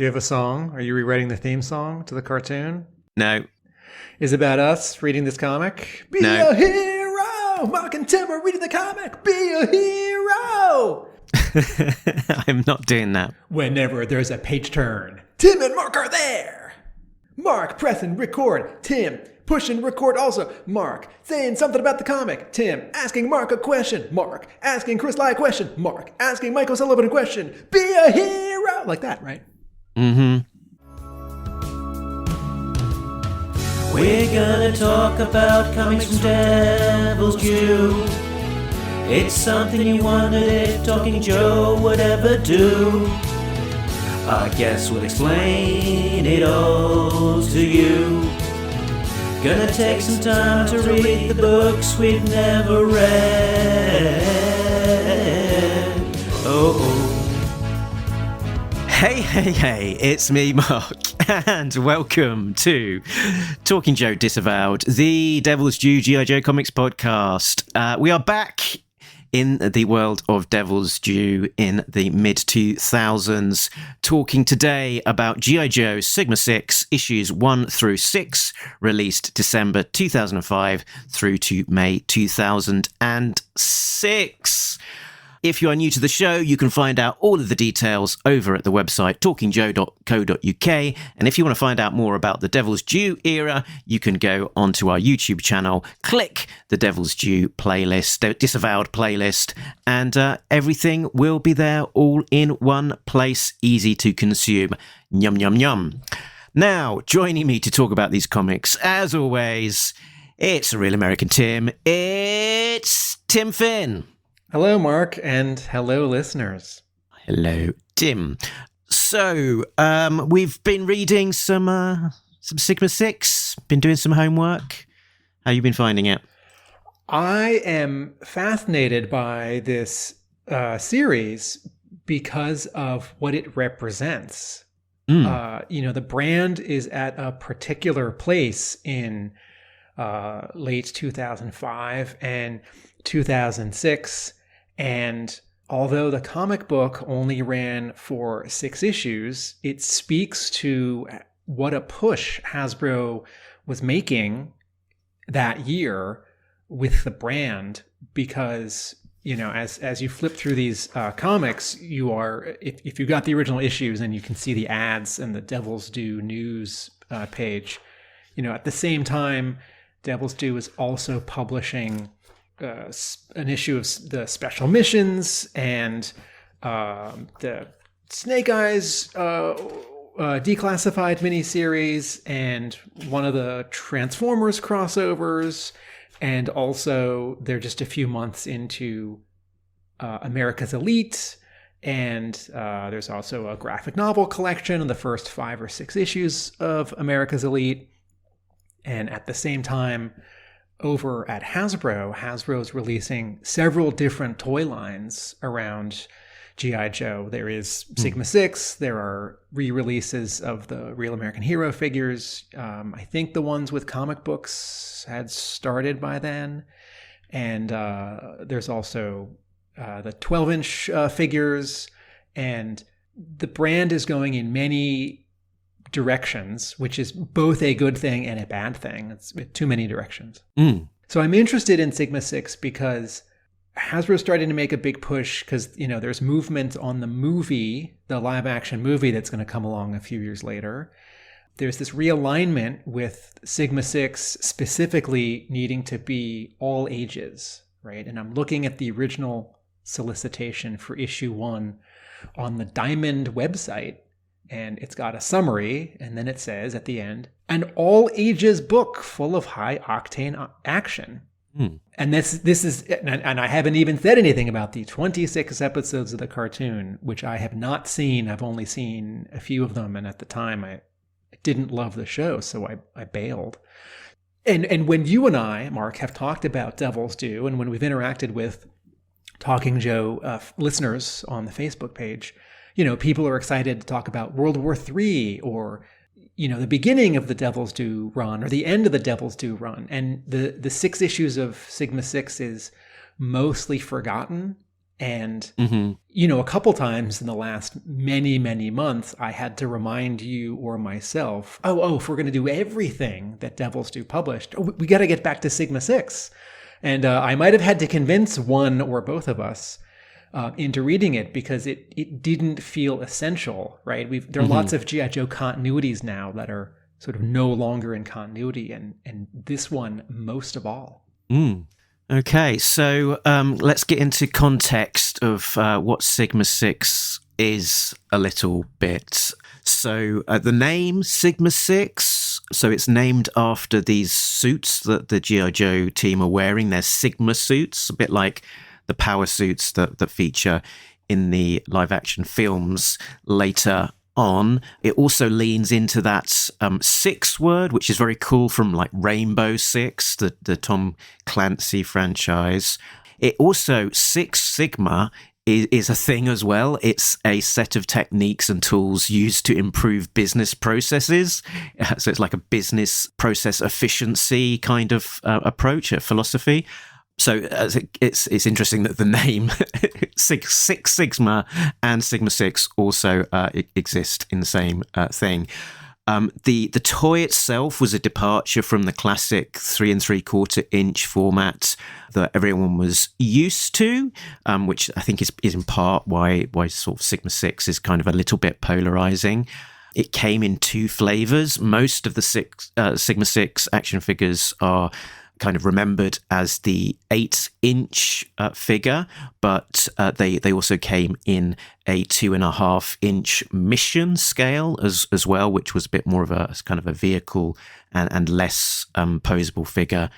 Do you have a song? Are you rewriting the theme song to the cartoon? No. Is it about us reading this comic? Be No. a hero! Mark and Tim are reading the comic. Be a hero! I'm not doing that. Whenever there's a page turn, Tim and Mark are there. Mark, press and record. Tim, push and record also. Mark, saying something about the comic. Tim, asking Mark a question. Mark, asking Chris Lai a question. Mark, asking Michael Sullivan a question. Be a hero! Like that, right? Mm-hmm. We're gonna talk about comics from Devil's Due. It's something you wondered if Talking Joe would ever do. I guess we'll explain it all to you. Gonna take some time to read the books we've never read. Oh. Hey, it's me, Mark, and welcome to Talking Joe Disovowed, the Devil's Due G.I.Joe comics podcast. We are back in the world of Devil's Due in the mid-2000s, talking today about G.I. Joe Sigma 6, issues 1 through 6, released December 2005 through to May 2006. If you are new to the show, you can find out all of the details over at the website talkingjoe.co.uk. And if you want to find out more about the Devil's Due era, you can go onto our YouTube channel, click the Devil's Due playlist, Disavowed playlist, and everything will be there all in one place, easy to consume. Yum, yum, yum. Now, joining me to talk about these comics, as always, it's a real American Tim. It's Tim Finn. Hello, Mark, and hello, listeners. Hello, Tim. So, we've been reading some Sigma 6, been doing some homework. How you been finding it? I am fascinated by this series because of what it represents. The brand is at a particular place in late 2005 and 2006. And although the comic book only ran for 6 issues, it speaks to what a push Hasbro was making that year with the brand. Because, you know, as you flip through these comics, you are, if you got the original issues and you can see the ads and the Devil's Due news page, you know, at the same time, Devil's Due is also publishing an issue of the Special Missions and the Snake Eyes declassified miniseries and one of the Transformers crossovers. And also, they're just a few months into America's Elite. And there's also a graphic novel collection of the first 5 or 6 issues of America's Elite. And at the same time, over at Hasbro's releasing several different toy lines around G.I. Joe. There is Sigma 6. There are re-releases of the Real American Hero figures. I think the ones with comic books had started by then. And there's also the 12-inch figures. And the brand is going in many directions, which is both a good thing and a bad thing. It's too many directions. So I'm interested in Sigma 6 because Hasbro's starting to make a big push because, you know, there's movement on the movie, the live action movie that's going to come along a few years later. There's this realignment with Sigma 6 specifically needing to be all ages, right? And I'm looking at the original solicitation for issue 1 on the Diamond website. And it's got a summary, and then it says at the end, an all-ages book full of high-octane action. And this is, and I haven't even said anything about the 26 episodes of the cartoon, which I have not seen. I've only seen a few of them, and at the time I didn't love the show, so I bailed. And when you and I, Mark, have talked about Devil's Due, and when we've interacted with Talking Joe listeners on the Facebook page, you know, people are excited to talk about World War III or, you know, the beginning of the Devil's Due run or the end of the Devil's Due run. And the 6 issues of Sigma 6 is mostly forgotten. And, Mm-hmm. a couple times in the last many, many months, I had to remind you or myself, if we're going to do everything that Devils Do published, we got to get back to Sigma 6. And I might have had to convince one or both of us into reading it because it didn't feel essential, right? There are lots of G.I. Joe continuities now that are sort of no longer in continuity, and this one most of all. Okay, so let's get into context of what Sigma 6 is a little bit. So the name Sigma 6, so it's named after these suits that the G.I. Joe team are wearing. They're Sigma suits, a bit like the power suits that feature in the live-action films later on. It also leans into that 6 word, which is very cool, from like Rainbow Six, the Tom Clancy franchise. It also, Six Sigma is a thing as well. It's a set of techniques and tools used to improve business processes. So it's like a business process efficiency kind of approach, a philosophy. So it's interesting that the name Six Sigma and Sigma 6 also exist in the same thing. The toy itself was a departure from the classic 3 3/4 inch format that everyone was used to, which I think is in part why sort of Sigma 6 is kind of a little bit polarizing. It came in 2 flavors. Most of the Sigma 6 action figures are kind of remembered as the 8-inch figure, but they also came in a 2.5-inch mission scale as well, which was a bit more of a kind of a vehicle and less posable figure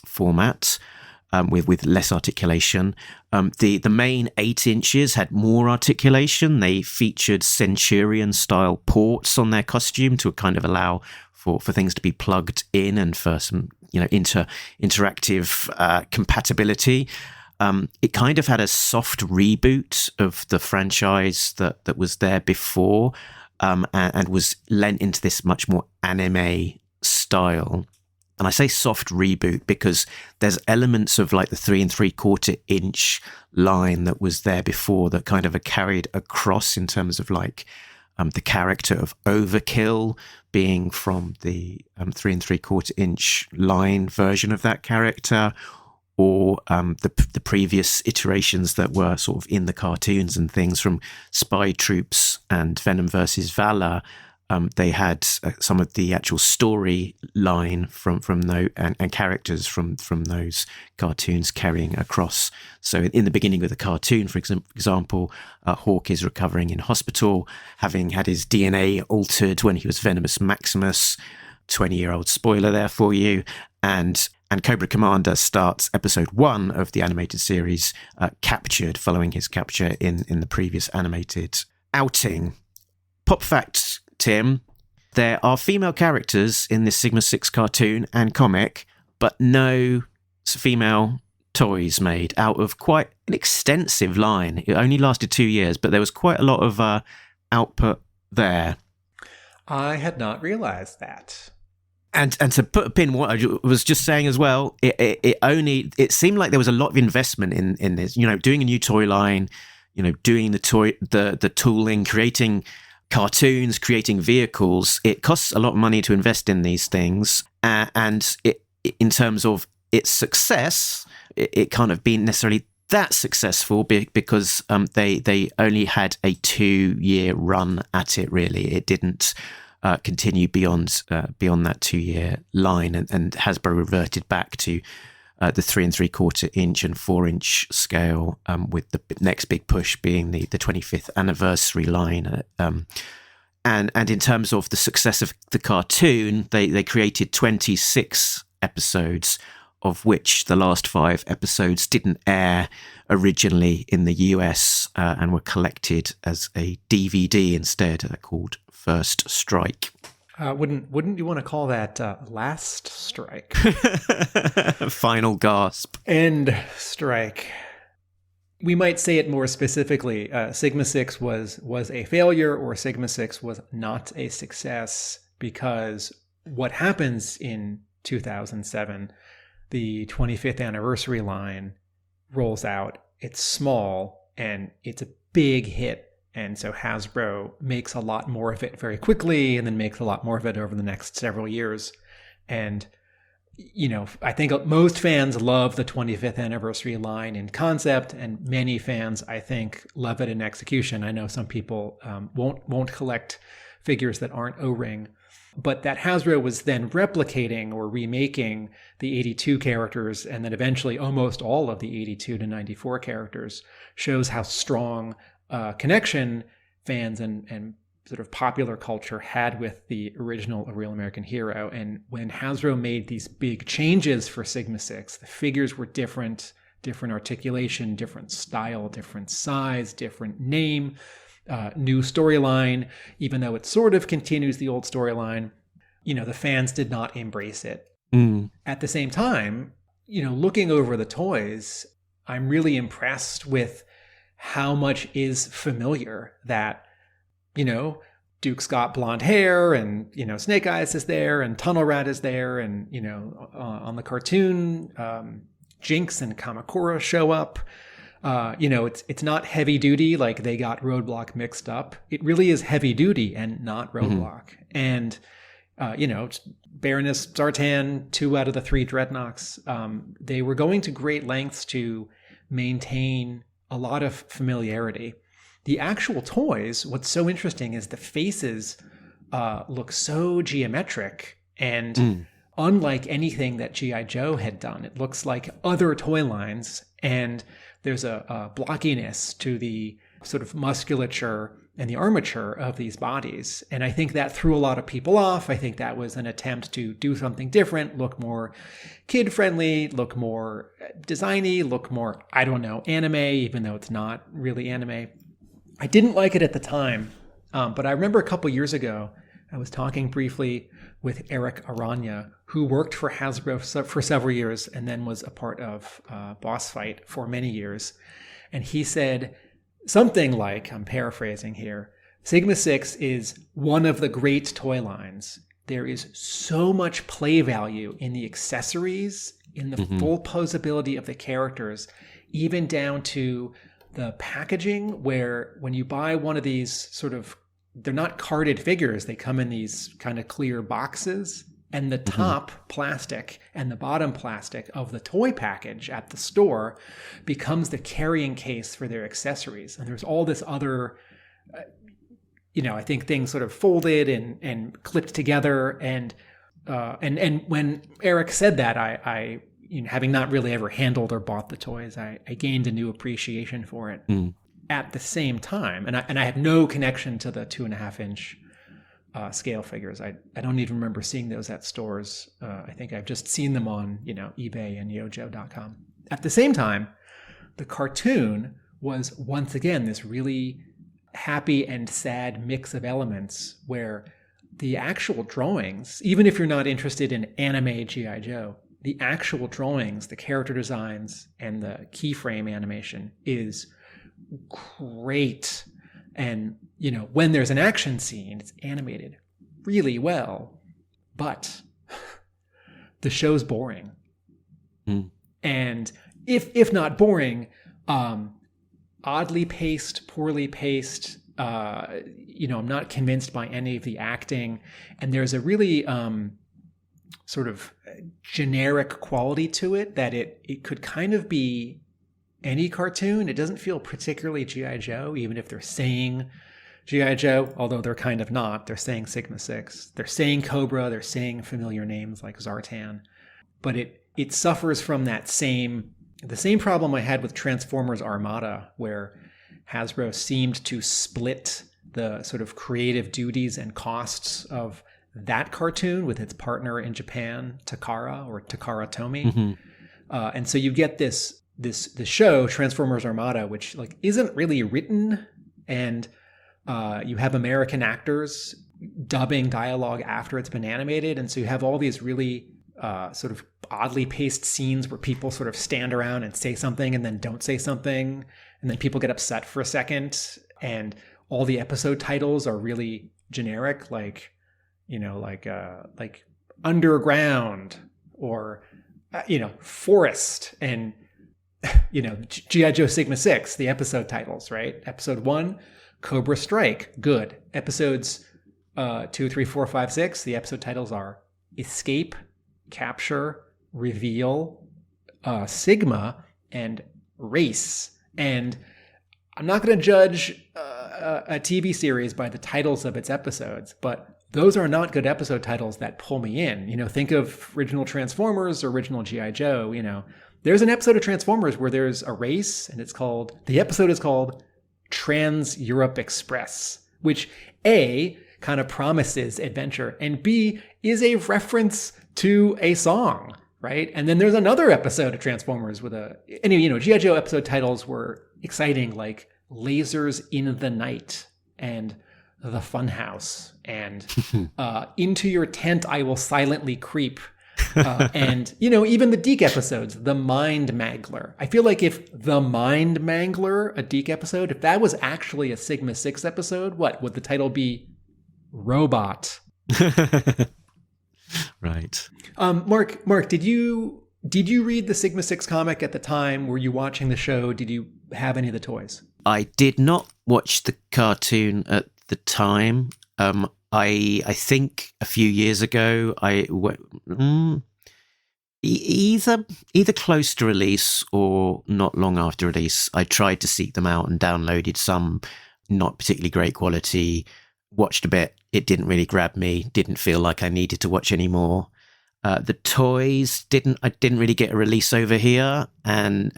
format. With less articulation. The main 8 inches had more articulation. They featured Centurion-style ports on their costume to kind of allow for things to be plugged in and for some interactive compatibility. It kind of had a soft reboot of the franchise that was there before, and was lent into this much more anime style. And I say soft reboot because there's elements of like the 3 3/4 inch line that was there before that kind of are carried across in terms of like the character of Overkill being from the 3 3/4 inch line version of that character, or the previous iterations that were sort of in the cartoons and things from Spy Troops and Venom vs. Valor. They had some of the actual story line from those and characters from those cartoons carrying across. So in the beginning of the cartoon, for example, Hawk is recovering in hospital, having had his DNA altered when he was Venomous Maximus. 20-year-old spoiler there for you. And Cobra Commander starts episode 1 of the animated series, captured following his capture in the previous animated outing. Pop fact, Tim, there are female characters in this Sigma 6 cartoon and comic, but no female toys made out of quite an extensive line. It only lasted 2 years, but there was quite a lot of output there. I had not realized that. And to put a pin, what I was just saying as well, it seemed like there was a lot of investment in this. Doing a new toy line, doing the tooling, creating cartoons, creating vehicles. It costs a lot of money to invest in these things, and in terms of its success, it can't have been necessarily that successful because they only had a 2-year run at it. Really, it didn't continue beyond that 2-year line, and Hasbro reverted back to the 3 3/4 inch and 4-inch scale, with the next big push being the 25th anniversary line. And in terms of the success of the cartoon, they created 26 episodes, of which the last 5 episodes didn't air originally in the US and were collected as a DVD instead, called First Strike. Wouldn't you want to call that Last Strike? Final gasp. End strike. We might say it more specifically. Sigma 6 was a failure, or Sigma 6 was not a success, because what happens in 2007, the 25th anniversary line rolls out, it's small, and it's a big hit. And so Hasbro makes a lot more of it very quickly and then makes a lot more of it over the next several years. And, I think most fans love the 25th anniversary line in concept, and many fans, I think, love it in execution. I know some people won't collect figures that aren't O-ring, but that Hasbro was then replicating or remaking the 82 characters and then eventually almost all of the 82 to 94 characters shows how strong connection fans and sort of popular culture had with the original A Real American Hero. And when Hasbro made these big changes for Sigma 6, the figures were different articulation, different style, different size, different name, new storyline, even though it sort of continues the old storyline. The fans did not embrace it. At the same time, looking over the toys, I'm really impressed with how much is familiar. That, Duke's got blonde hair, and, Snake Eyes is there, and Tunnel Rat is there, and, on the cartoon, Jinx and Kamakura show up. It's not heavy duty like they got Roadblock mixed up. It really is heavy duty and not Roadblock. And, Baroness Zartan, 2 out of the 3 Dreadnoks, they were going to great lengths to maintain a lot of familiarity. The actual toys, what's so interesting is the faces look so geometric and unlike anything that G.I. Joe had done. It looks like other toy lines, and there's a blockiness to the sort of musculature and the armature of these bodies. And I think that threw a lot of people off. I think that was an attempt to do something different, look more kid-friendly, look more designy, look more, anime, even though it's not really anime. I didn't like it at the time, but I remember a couple years ago, I was talking briefly with Eric Aranya, who worked for Hasbro for several years and then was a part of Boss Fight for many years. And he said something like, I'm paraphrasing here, Sigma 6 is one of the great toy lines. There is so much play value in the accessories, in the full posability of the characters, even down to the packaging, where when you buy one of these they're not carded figures, they come in these kind of clear boxes, and the top plastic and the bottom plastic of the toy package at the store becomes the carrying case for their accessories. And there's all this other, I think things sort of folded and clipped together. And when Eric said that, I having not really ever handled or bought the toys, I gained a new appreciation for it. At the same time, and I have no connection to the 2.5-inch scale figures. I don't even remember seeing those at stores. I think I've just seen them on eBay and Yojo.com. At the same time, the cartoon was once again this really happy and sad mix of elements where the actual drawings, even if you're not interested in anime G.I. Joe, the actual drawings, the character designs, and the keyframe animation is great. And, when there's an action scene, it's animated really well, but the show's boring. And if not boring, oddly paced, poorly paced, I'm not convinced by any of the acting. And there's a really sort of generic quality to it that it could kind of be any cartoon. It doesn't feel particularly G.I. Joe, even if they're saying G.I. Joe, although they're kind of not. They're saying Sigma 6. They're saying Cobra. They're saying familiar names like Zartan. But it suffers from the same problem I had with Transformers Armada, where Hasbro seemed to split the sort of creative duties and costs of that cartoon with its partner in Japan, Takara Tomy. And so you get this show, Transformers Armada, which isn't really written, and you have American actors dubbing dialogue after it's been animated, and so you have all these really sort of oddly paced scenes where people sort of stand around and say something and then don't say something, and then people get upset for a second, and all the episode titles are really generic, like Underground or Forest, and G.I. Joe Sigma 6, the episode titles, right? Episode 1, Cobra Strike, good. Episodes 2, 3, 4, 5, 6, the episode titles are Escape, Capture, Reveal, Sigma, and Race. And I'm not going to judge a TV series by the titles of its episodes, but those are not good episode titles that pull me in. Think of original Transformers or original G.I. Joe. There's an episode of Transformers where there's a race, and the episode is called Trans-Europe Express, which A, kind of promises adventure, and B, is a reference to a song, right? And then there's another episode of Transformers with G.I. Joe episode titles were exciting, like Lasers in the Night and The Funhouse and Into Your Tent I Will Silently Creep. And, even the Deke episodes, The Mind Mangler. I feel like if The Mind Mangler, a Deke episode, if that was actually a Sigma 6 episode, what would the title be? Robot. Right. Mark, did you read the Sigma 6 comic at the time? Were you watching the show? Did you have any of the toys? I did not watch the cartoon at the time. I think a few years ago, either close to release or not long after release, I tried to seek them out and downloaded some not particularly great quality, watched a bit. It didn't really grab me, didn't feel like I needed to watch any more. The toys I didn't really get a release over here, and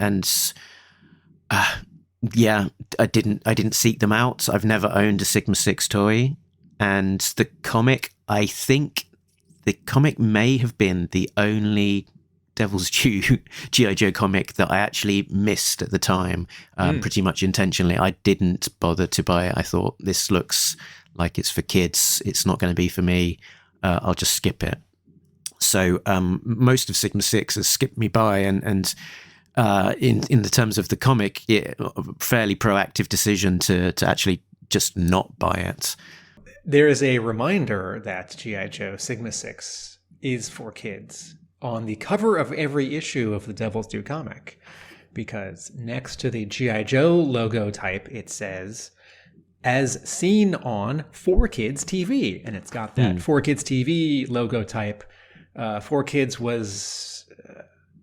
I didn't seek them out. I've never owned a Sigma 6 toy. And the comic, I think the comic may have been the only Devil's Due G.I. Joe comic that I actually missed at the time, pretty much intentionally. I didn't bother to buy it. I thought, this looks like it's for kids. It's not going to be for me. I'll just skip it. So most of Sigma 6 has skipped me by. And in the terms of the comic, a fairly proactive decision to actually just not buy it. There is a reminder that G.I. Joe Sigma 6 is for kids on the cover of every issue of the Devil's Due comic, because next to the G.I. Joe logo type, it says, as seen on 4Kids TV. And it's got that 4Kids TV logo type. 4Kids was,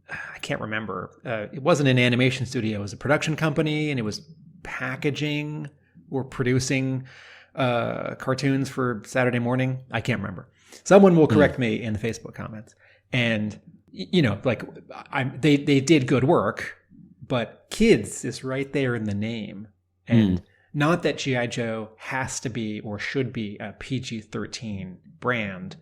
I can't remember. It wasn't an animation studio. It was a production company, and it was packaging or producing cartoons for Saturday morning. I can't remember. Someone will correct me in the Facebook comments. And they did good work, but kids is right there in the name. And not that G.I. Joe has to be or should be a PG-13 brand.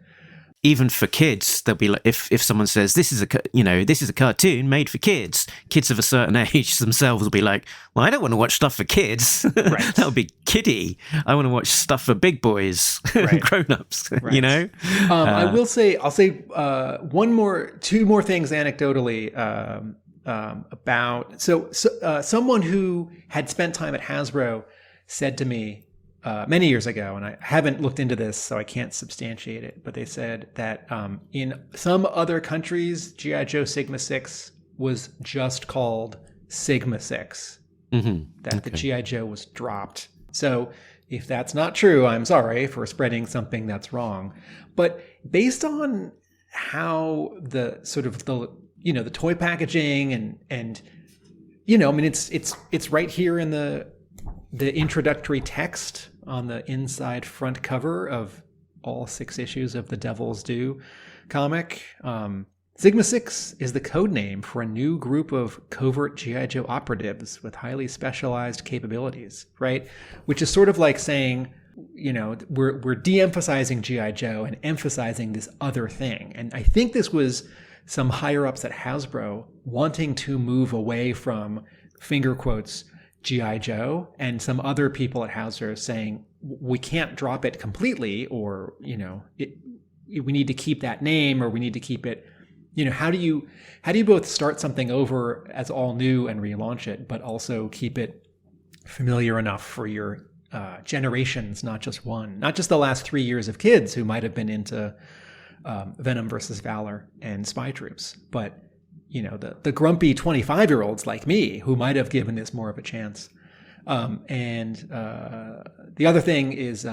Even for kids, they'll be like, if someone says this is a cartoon made for kids, kids of a certain age themselves will be like, well, I don't want to watch stuff for kids. Right. That would be kiddie. I want to watch stuff for big boys, right. Grown-ups. Right. I'll say two more things anecdotally about. So someone who had spent time at Hasbro said to me, many years ago, and I haven't looked into this, so I can't substantiate it, but they said that in some other countries, G.I. Joe Sigma 6 was just called Sigma 6. The G.I. Joe was dropped. So if that's not true, I'm sorry for spreading something that's wrong. But based on how the sort of the toy packaging and it's right here in the introductory text on the inside front cover of all 6 issues of the Devil's Due comic. Sigma 6 is the code name for a new group of covert G.I. Joe operatives with highly specialized capabilities, right? Which is sort of like saying, we're de-emphasizing G.I. Joe and emphasizing this other thing. And I think this was some higher-ups at Hasbro wanting to move away from, finger quotes, G.I. Joe, and some other people at Hasbro saying we can't drop it completely, or we need to keep that name, or we need to keep it. How do you both start something over as all new and relaunch it, but also keep it familiar enough for your generations, not just the last 3 years of kids who might have been into Venom versus Valor and Spy Troops, but the grumpy 25-year-olds like me who might have given this more of a chance. And the other thing is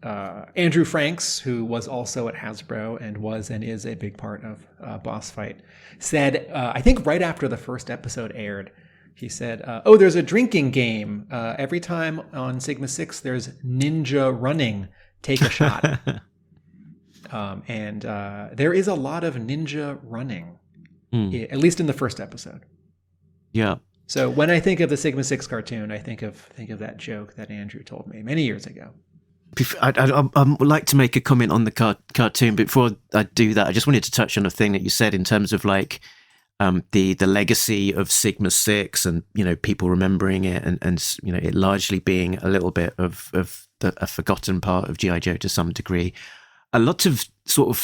Andrew Franks, who was also at Hasbro and was and is a big part of Boss Fight, said, I think right after the first episode aired, he said, there's a drinking game. Every time on Sigma 6, there's ninja running. Take a shot. And there is a lot of ninja running, at least in the first episode. Yeah. So when I think of the Sigma 6 cartoon, I think of that joke that Andrew told me many years ago. I'd like to make a comment on the cartoon. Before I do that, I just wanted to touch on a thing that you said in terms of like the legacy of Sigma 6 and, people remembering it and it largely being a little bit of a forgotten part of G.I. Joe to some degree. A lot of sort of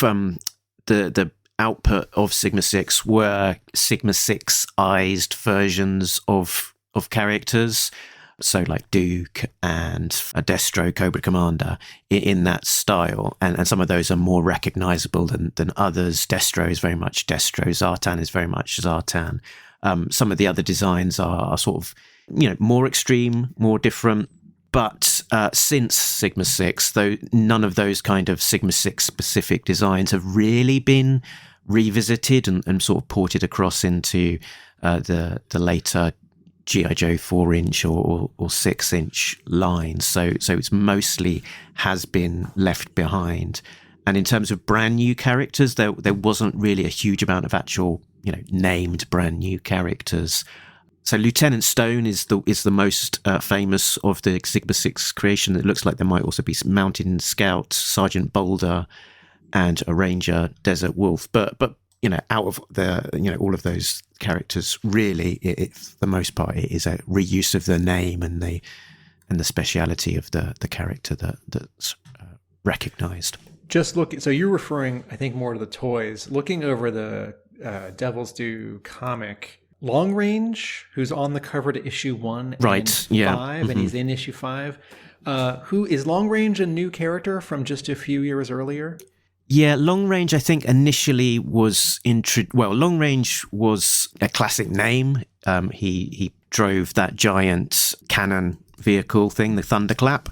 the output of Sigma 6 were Sigma 6-ized versions of characters. So like Duke and a Destro Cobra Commander in that style. And some of those are more recognizable than others. Destro is very much Destro. Zartan is very much Zartan. Some of the other designs are sort of, more extreme, more different. But since Sigma 6, though, none of those kind of Sigma 6 specific designs have really been revisited and sort of ported across into the later G.I. Joe 4-inch or 6-inch lines. So it's mostly has been left behind. And in terms of brand new characters, there wasn't really a huge amount of actual, named brand new characters. So Lieutenant Stone is the most famous of the Sigma 6 creation. It looks like there might also be some Mountain Scout, Sergeant Boulder, and a Ranger, Desert Wolf. But out of the all of those characters, really, for the most part, it is a reuse of the name and the speciality of the character that's recognised. Just look. So you're referring, I think, more to the toys. Looking over the Devil's Due comic. Long Range, who's on the cover to issue 1 right, and yeah. 5, and he's in issue 5. Who is Long Range a new character from just a few years earlier? Yeah, Long Range, I think, initially was Long Range was a classic name. He drove that giant cannon vehicle thing, the Thunderclap.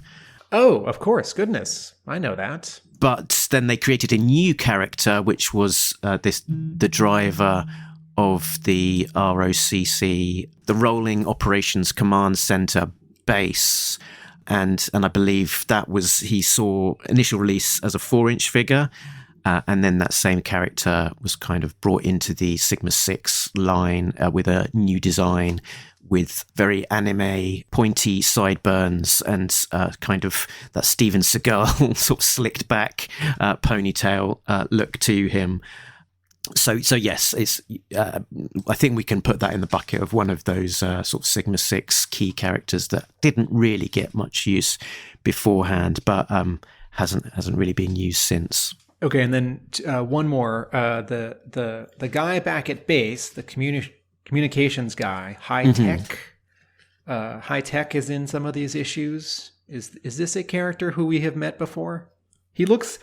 Oh, of course. Goodness. I know that. But then they created a new character, which was the driver of the ROCC, the Rolling Operations Command Center base. And I believe he saw initial release as a 4-inch figure. And then that same character was kind of brought into the Sigma 6 line with a new design with very anime, pointy sideburns and kind of that Steven Seagal sort of slicked back ponytail look to him. So yes, it's. I think we can put that in the bucket of one of those sort of Sigma 6 key characters that didn't really get much use beforehand, but hasn't really been used since. Okay, and then one more. The guy back at base, the communications guy, High Tech. High Tech is in some of these issues. Is this a character who we have met before? He looks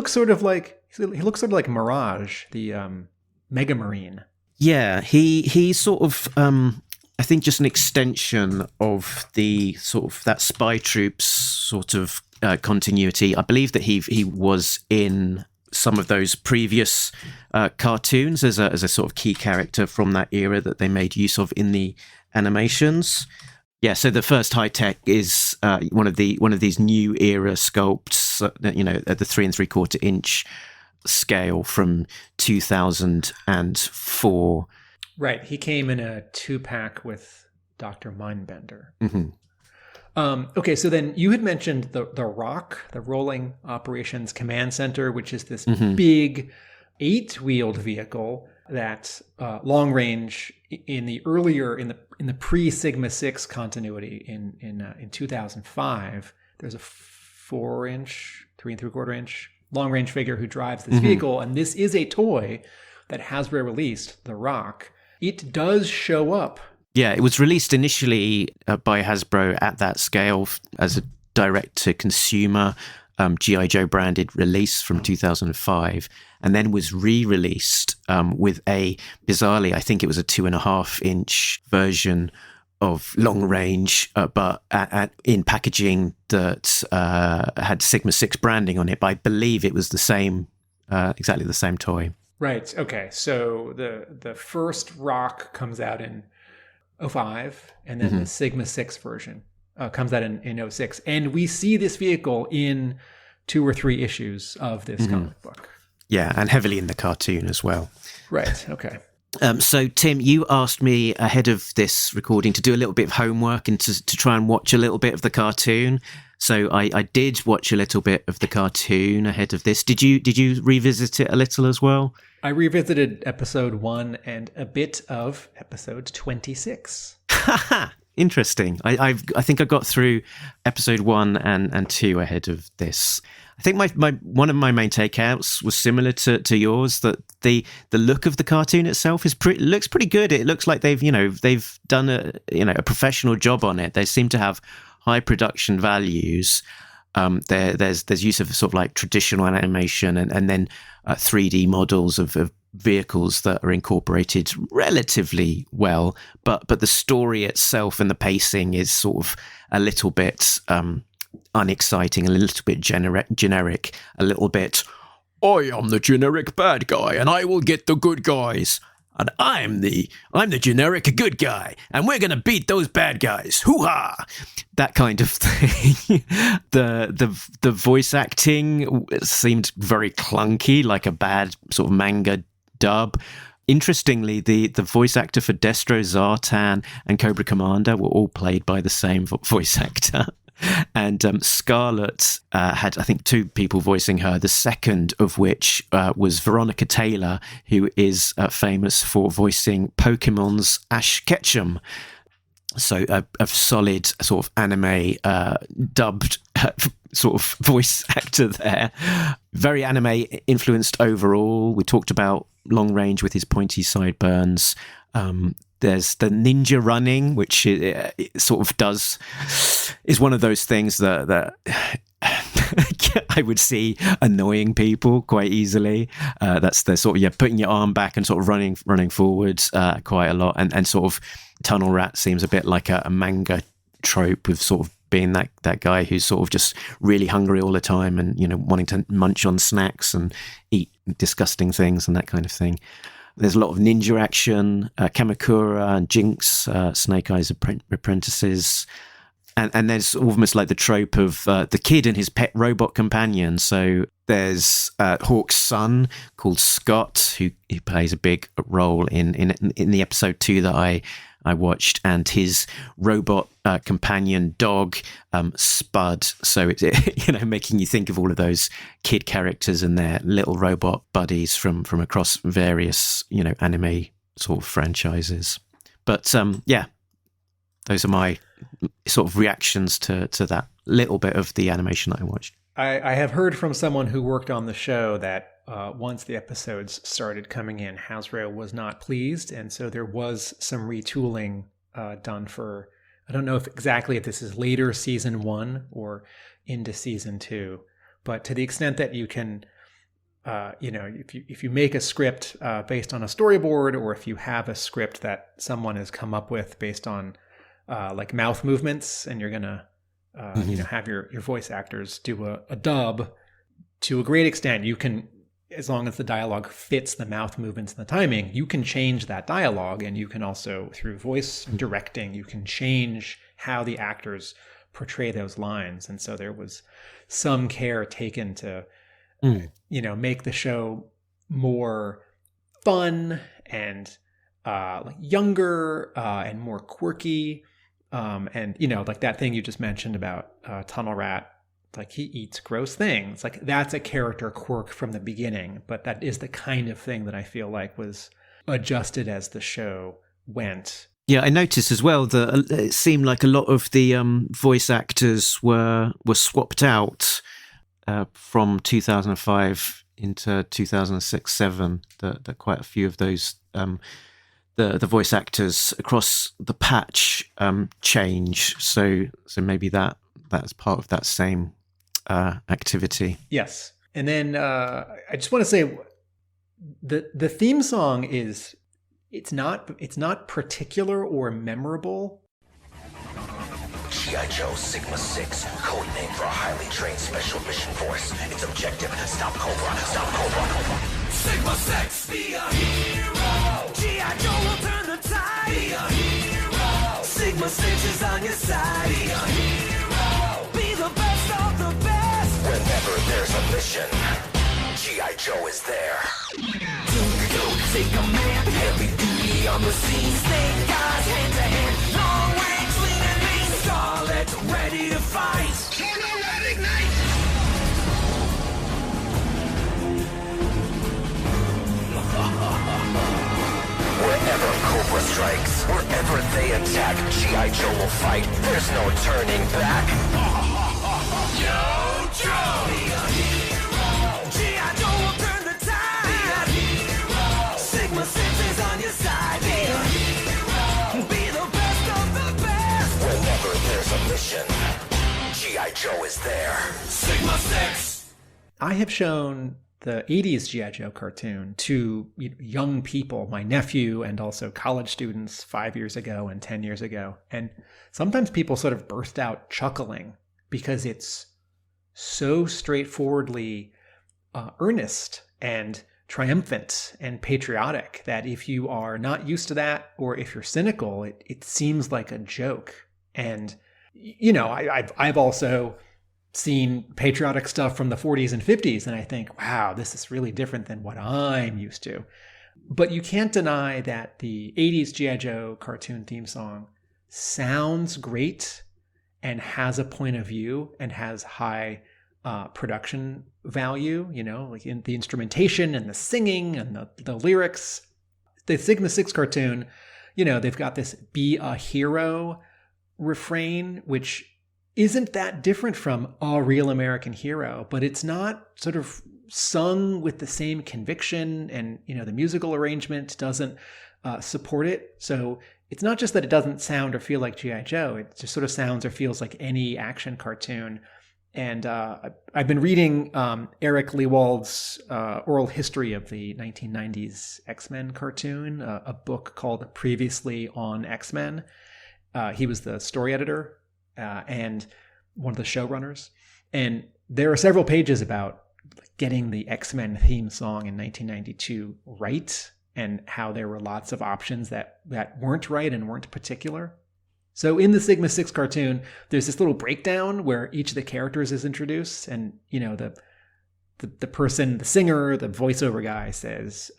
sort of like Mirage, the Mega Marine. Yeah, he's sort of I think just an extension of the sort of that Spy Troops sort of continuity. I believe that he was in some of those previous cartoons as a sort of key character from that era that they made use of in the animations. Yeah, so the first High Tech is one of these new era sculpts, at the 3 3/4 inch scale from 2004. Right, he came in a 2-pack with Dr. Mindbender. Mm-hmm. Okay, so then you had mentioned the ROC, the Rolling Operations Command Center, which is this big 8-wheeled vehicle that Long Range in the pre-Sigma 6 continuity in 2005. There's a 4-inch, 3 3/4 inch Long Range figure who drives this vehicle, and this is a toy that Hasbro released, the ROC. It does show up. Yeah, it was released initially by Hasbro at that scale as a direct-to-consumer G.I. Joe branded release from 2005, and then was re-released with a, bizarrely, I think it was a 2.5-inch version of long range, but in packaging that had Sigma 6 branding on it. But I believe it was the same, exactly the same toy. Right. Okay. So the first Rock comes out in 05, and then the Sigma 6 version comes out in 06. And we see this vehicle in 2 or 3 issues of this comic book. Yeah, and heavily in the cartoon as well. Right. Okay. So, Tim, you asked me ahead of this recording to do a little bit of homework and to try and watch a little bit of the cartoon. So I did watch a little bit of the cartoon ahead of this. Did you revisit it a little as well? I revisited episode 1 and a bit of episode 26. Interesting. I think I got through episode 1 and 2 ahead of this. I think my one of my main takeouts was similar to yours, that the look of the cartoon itself looks pretty good. It looks like they've done a professional job on it. They seem to have high production values. There's use of sort of like traditional animation and then 3D models of vehicles that are incorporated relatively well, but the story itself and the pacing is sort of a little bit unexciting, a little bit generic, a little bit, I am the generic bad guy and I will get the good guys. And I'm the generic good guy, and we're gonna beat those bad guys. Hoo-ha! That kind of thing. The voice acting seemed very clunky, like a bad sort of manga dub. Interestingly, the voice actor for Destro, Zartan, and Cobra Commander were all played by the same voice actor. And Scarlet had, I think, 2 people voicing her, the second of which was Veronica Taylor, who is famous for voicing Pokemon's Ash Ketchum. So a solid sort of anime dubbed sort of voice actor there. Very anime influenced overall. We talked about long range with his pointy sideburns. There's the ninja running, which it sort of is one of those things that I would see annoying people quite easily. That's the sort of putting your arm back and sort of running forwards quite a lot, and sort of Tunnel Rat seems a bit like a manga trope of sort of being that guy who's sort of just really hungry all the time and wanting to munch on snacks and eat disgusting things and that kind of thing. There's a lot of ninja action, Kamakura and Jinx, Snake Eyes apprentices. And there's almost like the trope of the kid and his pet robot companion. So there's Hawk's son called Scott, who plays a big role in the episode 2 that I watched, and his robot companion dog, Spud. So it's making you think of all of those kid characters and their little robot buddies from across various anime sort of franchises. But those are my sort of reactions to that little bit of the animation that I watched. I have heard from someone who worked on the show that once the episodes started coming in, Hasbro was not pleased, and so there was some retooling done for, I don't know if this is later season 1 or into season 2, but to the extent that you can, if you make a script based on a storyboard, or if you have a script that someone has come up with based on like mouth movements, and you're gonna have your voice actors do a dub, to a great extent you can, as long as the dialogue fits the mouth movements and the timing, you can change that dialogue. And you can also, through voice directing, you can change how the actors portray those lines. And so there was some care taken to make the show more fun and like younger and more quirky. And like that thing you just mentioned about Tunnel Rat, like he eats gross things. Like that's a character quirk from the beginning, but that is the kind of thing that I feel like was adjusted as the show went. Yeah, I noticed as well that it seemed like a lot of the voice actors were swapped out from 2005 into 2006-07. That quite a few of those the voice actors across the patch change. So maybe that's part of that same activity. Yes. And then I just want to say the theme song is it's not particular or memorable. G.I.Joe Sigma 6, code name for a highly trained special mission force. Its objective, stop Cobra, stop Cobra. Sigma 6, be a hero. G.I. Joe will turn the tide. Be a hero. Sigma 6 is on your side. Be a hero. Be the best of the best. Whenever there's a mission, G.I. Joe is there. Duke, take command. Heavy duty on the scene. Snake eyes, hand to hand. Long range, lean and mean. Scarlet, ready to fight. Turbo red ignite. Wherever Cobra strikes, wherever they attack, G.I. Joe will fight. There's no turning back. Yo, Joe! Be a hero! G.I. Joe will turn the tide. Be a hero! Sigma 6 is on your side. Be a hero! Be the best of the best. Whenever there's a mission, G.I. Joe is there. Sigma 6! I have shown the 80s G.I. Joe cartoon to young people, my nephew, and also college students 5 years ago and 10 years ago. And sometimes people sort of burst out chuckling because it's so straightforwardly earnest and triumphant and patriotic that if you are not used to that, or if you're cynical, it seems like a joke. And, I've also seen patriotic stuff from the 40s and 50s, and I think, wow, this is really different than what I'm used to. But you can't deny that the 80s G.I. Joe cartoon theme song sounds great and has a point of view and has high production value, like in the instrumentation and the singing and the lyrics. The Sigma 6 cartoon, they've got this "be a hero" refrain, which isn't that different from A Real American Hero, but it's not sort of sung with the same conviction, and the musical arrangement doesn't support it. So it's not just that it doesn't sound or feel like G.I. Joe, it just sort of sounds or feels like any action cartoon. And I've been reading Eric Lewald's oral history of the 1990s X-Men cartoon, a book called Previously on X-Men. He was the story editor and one of the showrunners. And there are several pages about getting the X-Men theme song in 1992 right, and how there were lots of options that weren't right and weren't particular. So in the Sigma 6 cartoon, there's this little breakdown where each of the characters is introduced, and the person, the singer, the voiceover guy says,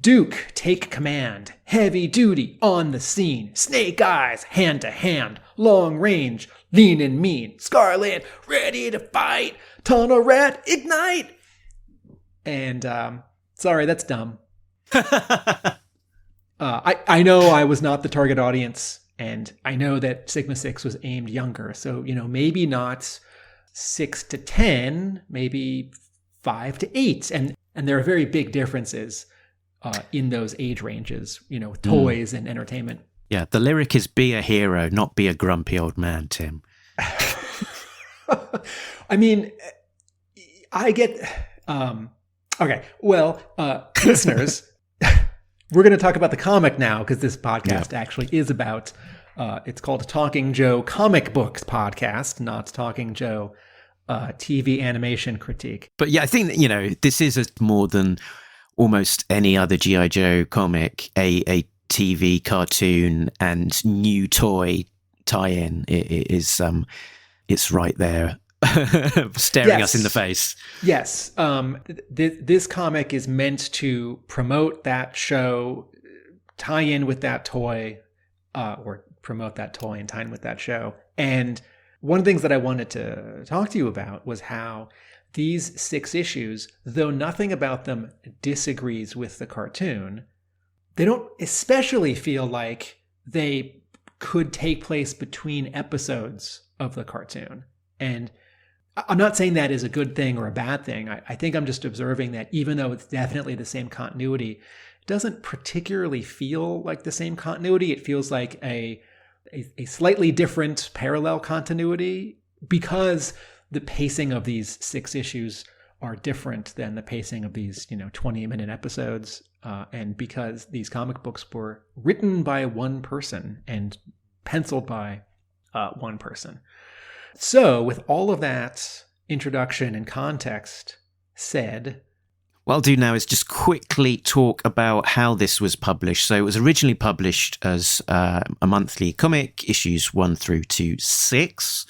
Duke, take command, heavy duty on the scene, snake eyes, hand to hand, long range, lean and mean, Scarlet, ready to fight, tunnel rat, ignite. And sorry, that's dumb. I know I was not the target audience, and I know that Sigma 6 was aimed younger, so maybe not 6 to 10, maybe 5 to 8. And there are very big differences in those age ranges, with toys and entertainment. Yeah, the lyric is "be a hero, not be a grumpy old man," Tim. I mean, I get... okay, well, listeners, we're going to talk about the comic now, because this podcast actually is about... it's called Talking Joe Comic Books Podcast, not Talking Joe TV animation critique. But yeah, I think that, this is more than almost any other G.I. Joe comic, a TV cartoon and new toy tie-in. It's right there, staring us in the face. Yes. This comic is meant to promote that show, tie in with that toy, or promote that toy and tie in with that show. And one of the things that I wanted to talk to you about was how these 6 issues, though nothing about them disagrees with the cartoon, they don't especially feel like they could take place between episodes of the cartoon. And I'm not saying that is a good thing or a bad thing. I think I'm just observing that even though it's definitely the same continuity, it doesn't particularly feel like the same continuity. It feels like a slightly different parallel continuity, because the pacing of these 6 issues are different than the pacing of these, 20-minute episodes. And because these comic books were written by one person and penciled by one person. So with all of that introduction and context said, what I'll do now is just quickly talk about how this was published. So it was originally published as a monthly comic, issues 1 through to 6.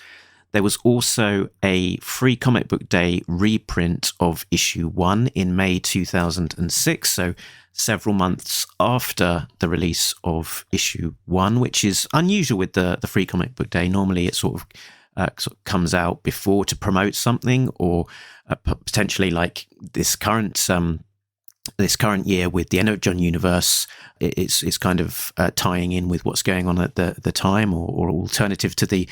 There was also a free comic book day reprint of issue 1 in May 2006. So several months after the release of issue 1, which is unusual with the free comic book day. Normally it sort of comes out before to promote something, or potentially like this current year with the Energon universe, it's kind of tying in with what's going on at the time, or alternative to the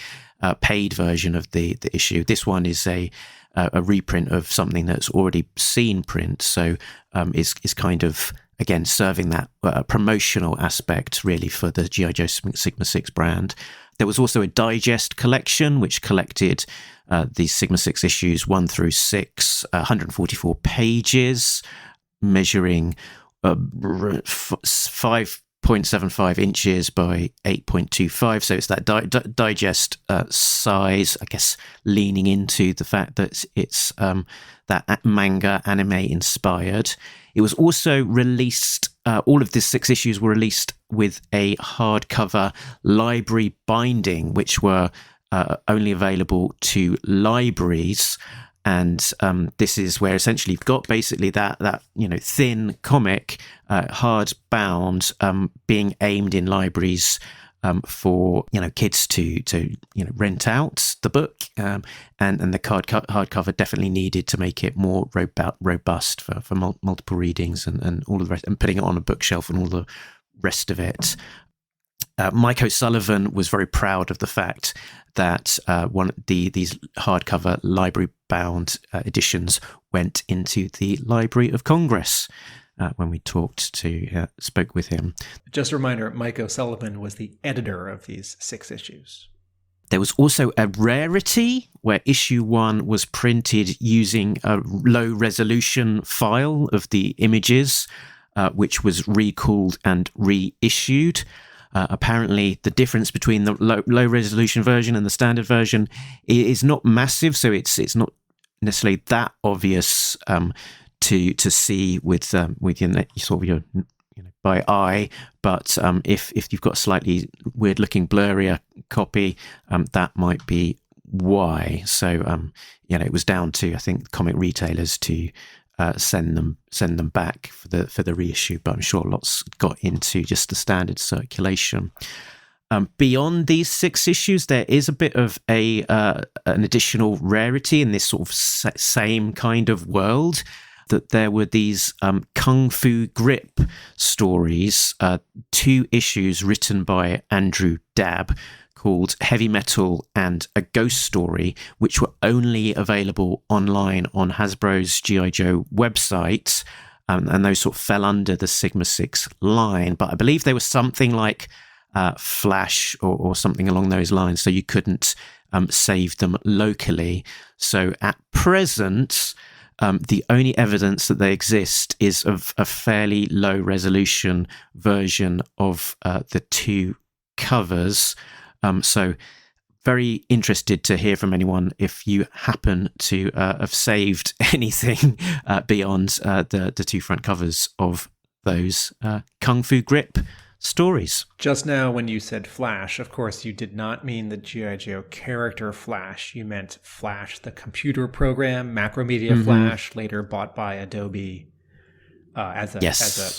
paid version of the issue. This one is a reprint of something that's already seen print, so is kind of again serving that promotional aspect really for the G.I. Joe Sigma 6 brand. There was also a digest collection which collected these Sigma 6 issues 1 through 6, 144 pages, measuring 5.75 inches by 8.25. So it's that digest size, I guess, leaning into the fact that it's that manga anime inspired. It was also released, all of these 6 issues were released with a hardcover library binding, which were only available to libraries. And this is where essentially you've got basically that thin comic, hard bound, being aimed in libraries for kids to rent out the book, and the hardcover definitely needed to make it more robust for multiple readings and all of the rest, and putting it on a bookshelf and all the rest of it. Mike O'Sullivan was very proud of the fact that these hardcover library-bound editions went into the Library of Congress when we spoke with him. Just a reminder, Mike O'Sullivan was the editor of these 6 issues. There was also a rarity where issue 1 was printed using a low-resolution file of the images, which was recalled and reissued. Apparently, the difference between the low resolution version and the standard version is not massive, so it's not necessarily that obvious to see with your by eye. But if you've got a slightly weird looking blurrier copy, that might be why. So it was down to, I think, comic retailers to send them back for the reissue, but I'm sure lots got into just the standard circulation. Beyond these 6 issues, there is a bit of an additional rarity in this sort of same kind of world, that there were these Kung Fu Grip stories, 2 issues written by Andrew Dabb, called Heavy Metal and A Ghost Story, which were only available online on Hasbro's G.I. Joe website, and those sort of fell under the Sigma 6 line. But I believe they were something like Flash or something along those lines, so you couldn't save them locally. So at present, the only evidence that they exist is of a fairly low resolution version of the 2 covers. So very interested to hear from anyone if you happen to have saved anything beyond the 2 front covers of those Kung Fu Grip stories. Just now when you said Flash, of course you did not mean the G.I. Joe character Flash. You meant Flash, the computer program, Macromedia Flash, later bought by Adobe as a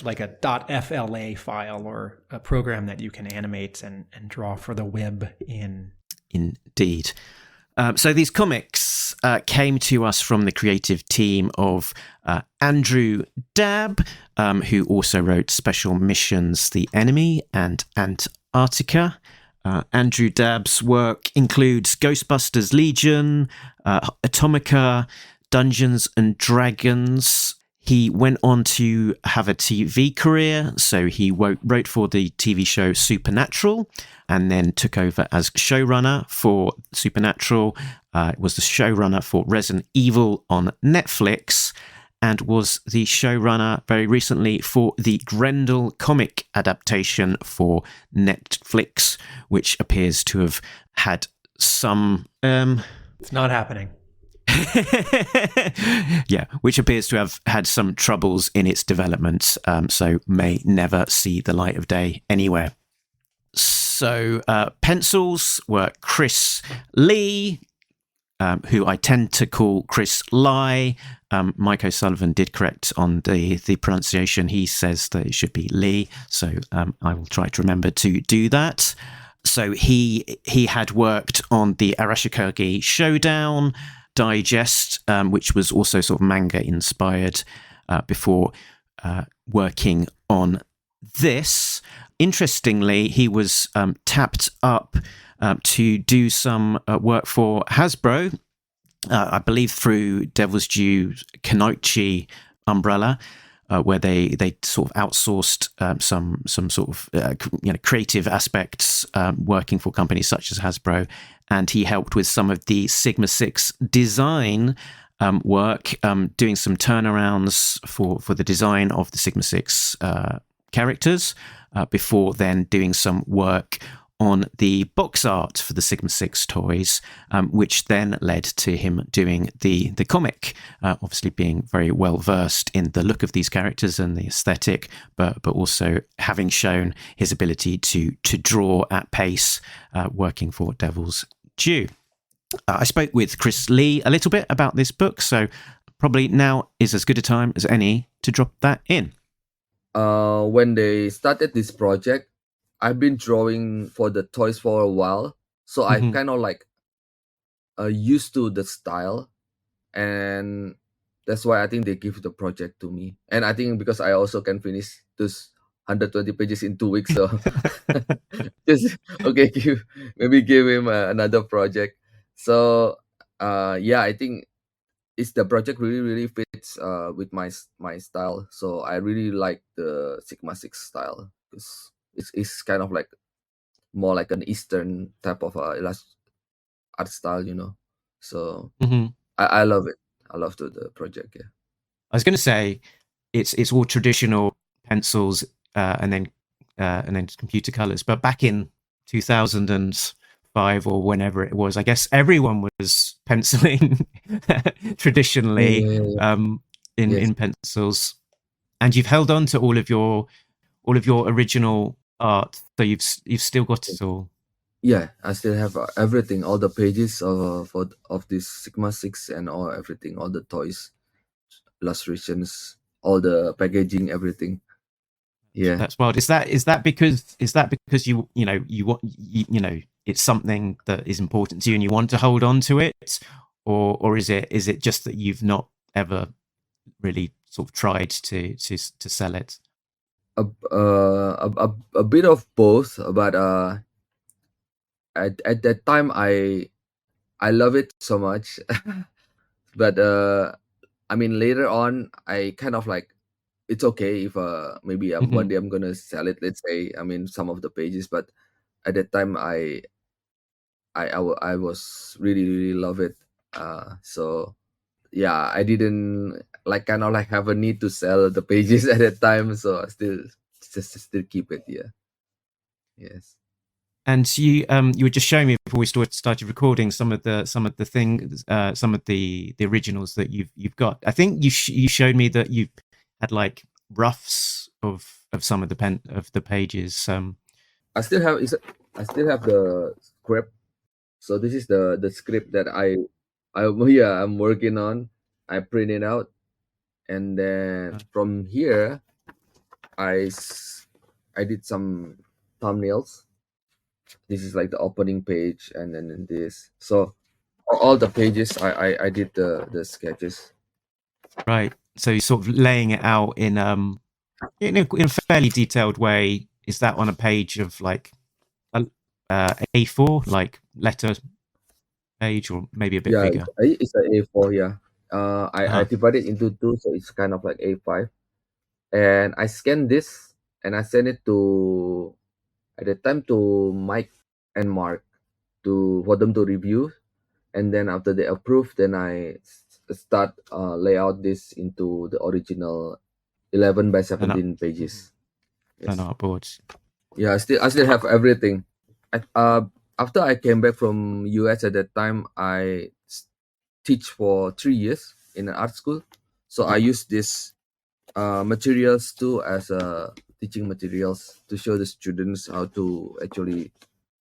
like a .fla file, or a program that you can animate and draw for the web in. Indeed. So these comics came to us from the creative team of Andrew Dabb, who also wrote Special Missions, The Enemy, and Antarctica. Andrew Dabb's work includes Ghostbusters Legion, Atomica, Dungeons and Dragons. He went on to have a TV career. So he wrote for the TV show Supernatural and then took over as showrunner for Supernatural. Was the showrunner for Resident Evil on Netflix and was the showrunner very recently for the Grendel comic adaptation for Netflix, which appears to have had some... It's not happening. Yeah, which appears to have had some troubles in its development, so may never see the light of day anywhere. So pencils were Chris Lee, who I tend to call Chris Lie. Mike O'Sullivan did correct on the pronunciation. He says that it should be Lee, so I will try to remember to do that. So he had worked on the Arashikage Showdown Digest, which was also sort of manga inspired, before working on this. Interestingly, he was tapped up to do some work for Hasbro, I believe through Devil's Due Kanoichi umbrella, where they sort of outsourced some sort of creative aspects, working for companies such as Hasbro, and he helped with some of the Sigma 6 design work, doing some turnarounds for the design of the Sigma 6 characters, before then doing some work on the box art for the Sigma 6 toys, which then led to him doing the comic, obviously being very well versed in the look of these characters and the aesthetic, but also having shown his ability to draw at pace, working for Devil's Due. I spoke with Chris Lee a little bit about this book, so probably now is as good a time as any to drop that in. When they started this project, I've been drawing for the toys for a while, so I kind of like used to the style, and that's why I think they give the project to me. And I think because I also can finish those 120 pages in 2 weeks, so just okay, give him another project. So yeah, I think the project really fits with my style. So I really like the Sigma 6 style because it's kind of like more like an Eastern type of art style, So I love it. I love the project. Yeah. I was going to say it's all traditional pencils and then computer colors, but back in 2005 or whenever it was, I guess everyone was penciling traditionally in pencils, and you've held on to all of your original art, so you've still got it all. Yeah, I still have everything, all the pages of this Sigma 6 and everything, all the toys, illustrations, all the packaging, everything. Yeah, that's wild. Is that because you it's something that is important to you and you want to hold on to it, or is it just that you've not ever really sort of tried to sell it? A bit of both, but at that time I love it so much, but I mean later on I kind of like, it's okay if maybe one day I'm gonna sell it, let's say, I mean some of the pages, but at that time I was really love it, so yeah, I didn't like kind of like have a need to sell the pages at that time, so I still keep it. Yeah. Yes. And you were just showing me before we started recording some of the things, some of the originals that you've got. I think you showed me that you've had like roughs of some of the pages. I still have the script. So this is the script that I'm working on. I print it out, and then from here I did some thumbnails. This is like the opening page, and then this. So all the pages I did the sketches. Right. So you're sort of laying it out in a fairly detailed way. Is that on a page of like A4, like letter page, or maybe a bit bigger? It's an A4. Yeah. I divided into two, so it's kind of like A5. And I scanned this and I sent it to at the time to Mike and Mark for them to review. And then after they approve, then I start lay out this into the original 11 by 17 pages. And artboards. Yeah, I still have everything. After I came back from US at that time, I teach for 3 years in an art school. So I use this materials too as teaching materials to show the students how to actually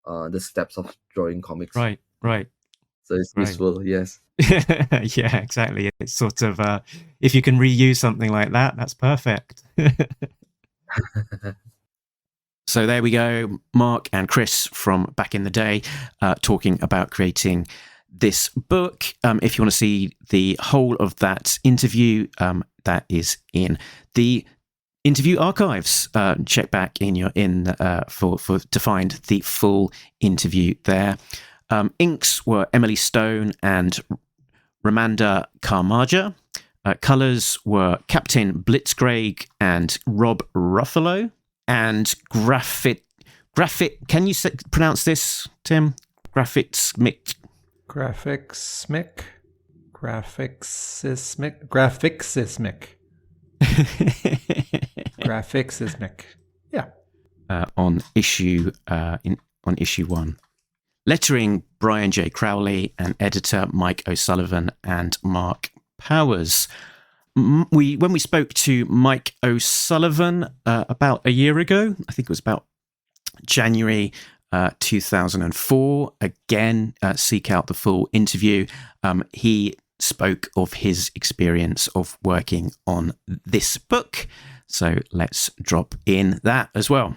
the steps of drawing comics. Right. So it's useful, yes. Yeah, exactly. It's sort of if you can reuse something like that, that's perfect. So there we go, Mark and Chris from back in the day talking about creating this book. If you want to see the whole of that interview, that is in the interview archives. Check back to find the full interview there. Inks were Emily Stone and Ramanda Kamarga. Colours were Captaine Blitzkreig and Rob Ruffolo. And graphic. Can you pronounce this, Tim? Graphicsmic. Yeah. On issue 1. Lettering Brian J. Crowley and editor Mike O'Sullivan and Mark Powers. When we spoke to Mike O'Sullivan about a year ago, I think it was about January 2004, again, seek out the full interview. He spoke of his experience of working on this book. So let's drop in that as well.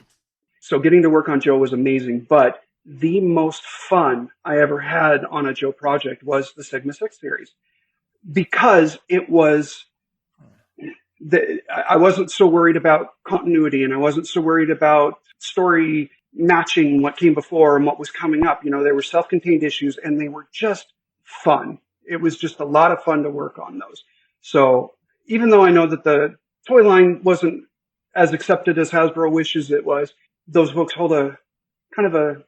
So getting to work on Joe was amazing, but the most fun I ever had on a Joe project was the Sigma 6 series, because it was I wasn't so worried about continuity, and I wasn't so worried about story matching what came before and what was coming up. They were self-contained issues, and they were just fun. It was just a lot of fun to work on those. So even though I know that the toy line wasn't as accepted as Hasbro wishes it was, those books hold a kind of a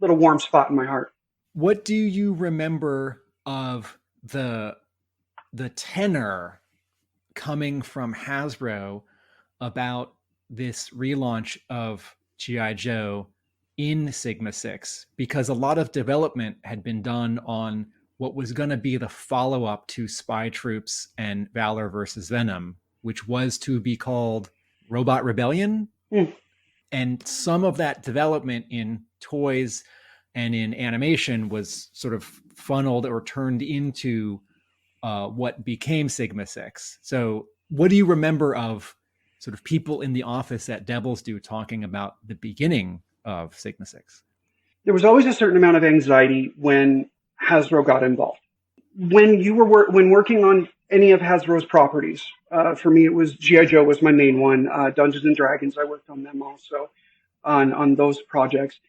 little warm spot in my heart. What do you remember of the tenor coming from Hasbro about this relaunch of G.I. Joe in Sigma 6? Because a lot of development had been done on what was going to be the follow-up to Spy Troops and Valor versus Venom, which was to be called Robot Rebellion. And some of that development in toys and in animation was sort of funneled or turned into what became Sigma 6. So what do you remember of sort of people in the office at Devil's Due talking about the beginning of Sigma 6? There was always a certain amount of anxiety when Hasbro got involved. When you were when working on any of Hasbro's properties, for me it was G.I. Joe was my main one. Dungeons and Dragons, I worked on them also on those projects.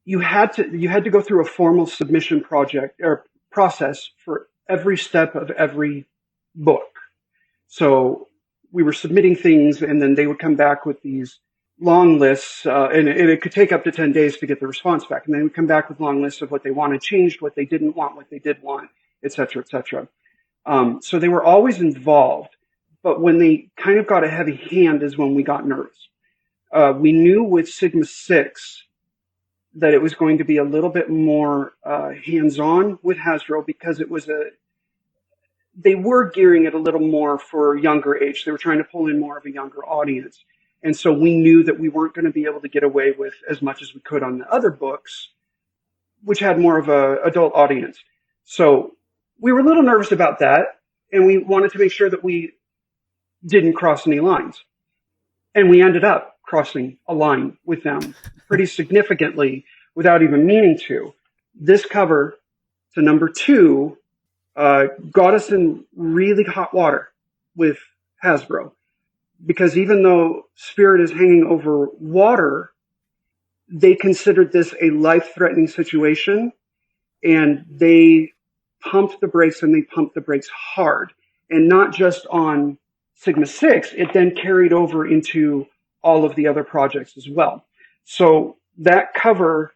You had to go through a formal submission project or process for every step of every book. So we were submitting things, and then they would come back with these long lists, and it could take up to 10 days to get the response back. And they would come back with long lists of what they wanted changed, what they didn't want, what they did want, et cetera, et cetera. So they were always involved, but when they kind of got a heavy hand is when we got nervous. We knew with Sigma 6 that it was going to be a little bit more hands-on with Hasbro, because they were gearing it a little more for younger age. They were trying to pull in more of a younger audience. And so we knew that we weren't going to be able to get away with as much as we could on the other books, which had more of a adult audience. So we were a little nervous about that, and we wanted to make sure that we didn't cross any lines. And we ended up crossing a line with them pretty significantly without even meaning to. This cover to number 2 got us in really hot water with Hasbro, because even though Spirit is hanging over water, they considered this a life-threatening situation, and they pumped the brakes, and they pumped the brakes hard. and not just on Sigma 6, it then carried over into all of the other projects as well. So that cover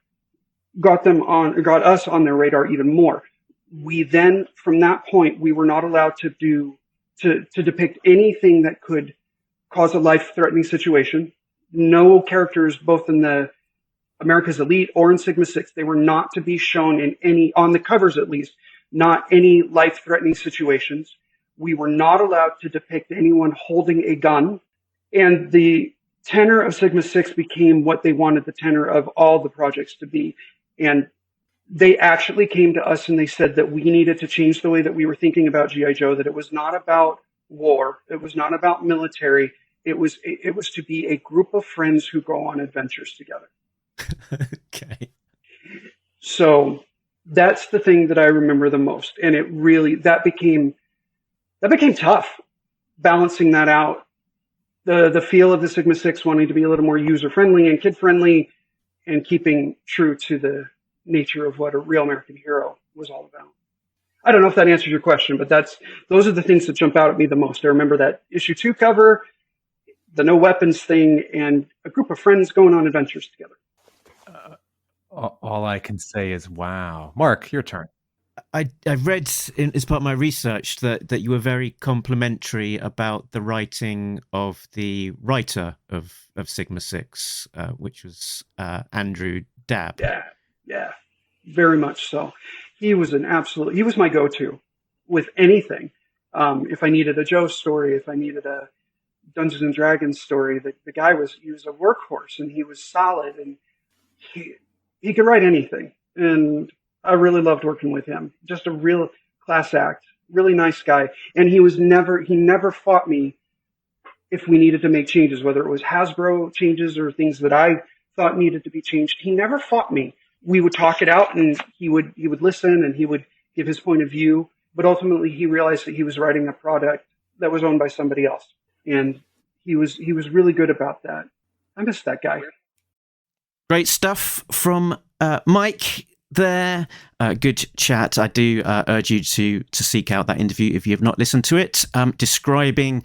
got us on their radar even more. We then, from that point, we were not allowed to depict anything that could cause a life-threatening situation. No characters, both in the America's Elite or in Sigma 6, they were not to be shown in any, on the covers at least, not any life-threatening situations. We were not allowed to depict anyone holding a gun. And the tenor of Sigma 6 became what they wanted the tenor of all the projects to be. And they actually came to us and they said that we needed to change the way that we were thinking about G.I. Joe, that it was not about war. It was not about military. It was to be a group of friends who go on adventures together. Okay. So that's the thing that I remember the most. And it really, that became tough, balancing that out. The feel of the Sigma 6 wanting to be a little more user-friendly and kid-friendly, and keeping true to the nature of what a real American hero was all about. I don't know if that answers your question, but those are the things that jump out at me the most. I remember that issue 2 cover, the no weapons thing, and a group of friends going on adventures together. All I can say is, wow. Mark, your turn. I read as part of my research that you were very complimentary about the writing of the writer of Sigma 6, which was Andrew Dabb. Yeah, very much so. He was he was my go-to with anything. If I needed a Joe story, if I needed a Dungeons and Dragons story, the guy was a workhorse, and he was solid, and he could write anything. And I really loved working with him. Just a real class act, really nice guy. And he never fought me if we needed to make changes, whether it was Hasbro changes or things that I thought needed to be changed. He never fought me. We would talk it out, and he would listen, and he would give his point of view. But ultimately, he realized that he was writing a product that was owned by somebody else, and he was really good about that. I miss that guy. Great stuff from Mike there. Good chat. I do urge you to seek out that interview if you have not listened to it, describing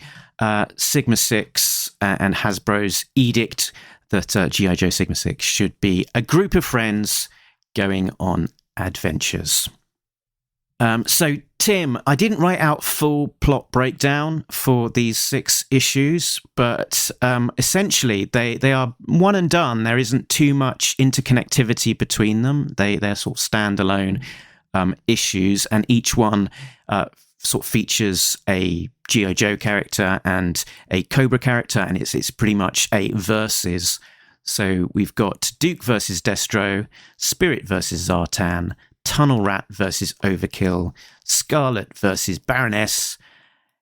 Sigma 6 and Hasbro's edict that G.I. Joe Sigma 6 should be a group of friends going on adventures. So, Tim, I didn't write out full plot breakdown for these 6 issues, but essentially they are one and done. There isn't too much interconnectivity between them. They're sort of standalone issues, and each one sort of features a G.I. Joe character and a Cobra character, and it's pretty much a versus. So we've got Duke versus Destro, Spirit versus Zartan, Tunnel Rat versus Overkill, Scarlet versus Baroness,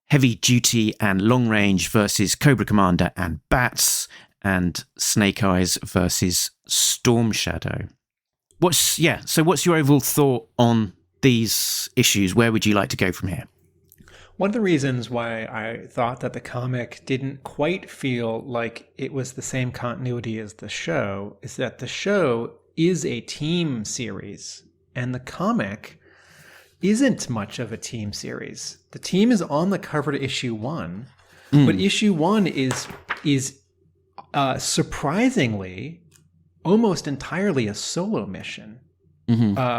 Heavy Duty and Long Range versus Cobra Commander and Bats, and Snake Eyes versus Storm Shadow. What's your overall thought on these issues? Where would you like to go from here? One of the reasons why I thought that the comic didn't quite feel like it was the same continuity as the show is that the show is a team series, and the comic isn't much of a team series. The team is on the cover to issue 1, but issue 1 is surprisingly almost entirely a solo mission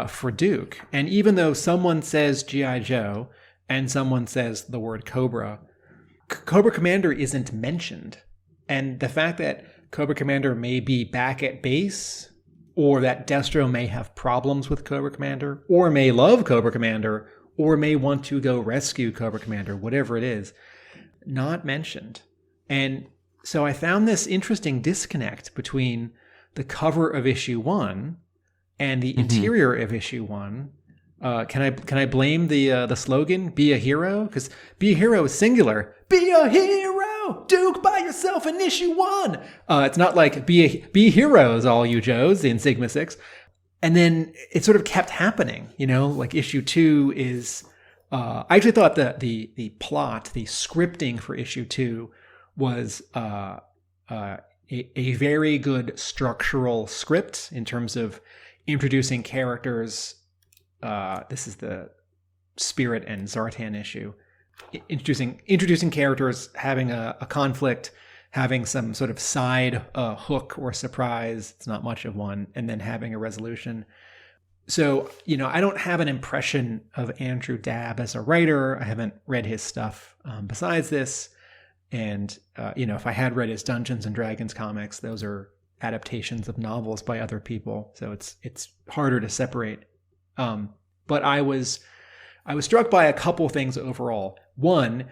for Duke. And even though someone says G.I. Joe and someone says the word Cobra, Cobra Commander isn't mentioned. And the fact that Cobra Commander may be back at base, or that Destro may have problems with Cobra Commander, or may love Cobra Commander, or may want to go rescue Cobra Commander, whatever it is, not mentioned. And so I found this interesting disconnect between the cover of issue 1 and the interior of issue 1. Can I blame the slogan, be a hero? Because be a hero is singular. Be a hero! Duke by yourself in issue 1! It's not like be heroes, all you Joes, in Sigma 6. And then it sort of kept happening, like issue 2 is... I actually thought that the plot, the scripting for issue 2 was a very good structural script in terms of introducing characters. This is the Spirit and Zartan issue. introducing characters, having a conflict, having some sort of side hook or surprise. It's not much of one, and then having a resolution. So, I don't have an impression of Andrew Dabb as a writer. I haven't read his stuff besides this. And, if I had read his Dungeons and Dragons comics, those are adaptations of novels by other people. So it's harder to separate. But I was struck by a couple things overall. One,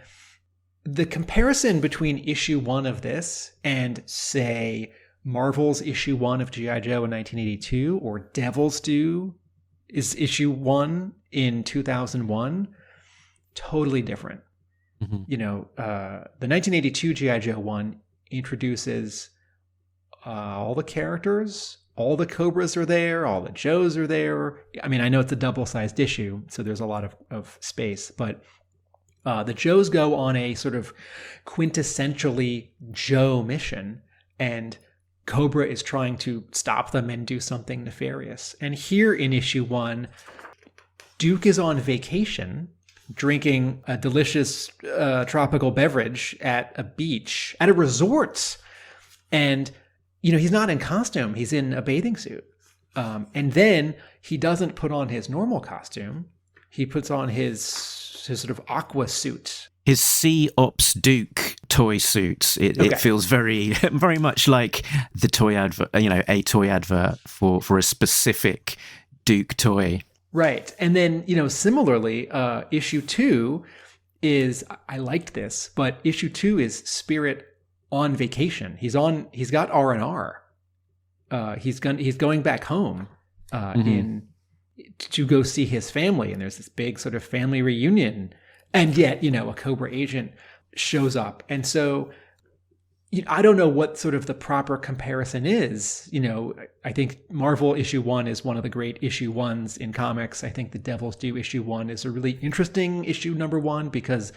the comparison between issue 1 of this and, say, Marvel's issue 1 of G.I. Joe in 1982 or Devil's Due is issue 1 in 2001, totally different. Mm-hmm. The 1982 G.I. Joe 1 introduces all the characters, all the Cobras are there, all the Joes are there. I mean, I know it's a double-sized issue, so there's a lot of space, but the Joes go on a sort of quintessentially Joe mission, and Cobra is trying to stop them and do something nefarious. And here in issue 1, Duke is on vacation, drinking a delicious tropical beverage at a beach, at a resort. And, he's not in costume. He's in a bathing suit. And then he doesn't put on his normal costume. He puts on his sort of aqua suit. His Sea Ops Duke toy suit. It feels very, very much like the toy advert, a toy advert for a specific Duke toy. Right. And then, similarly, issue 2 is, I liked this, but issue 2 is Spirit on vacation. He's got R&R. He's going back home to go see his family. And there's this big sort of family reunion. And yet, a Cobra agent shows up. And so I don't know what sort of the proper comparison is. I think Marvel issue 1 is one of the great issue 1s in comics. I think the Devil's Due issue 1 is a really interesting issue number 1 because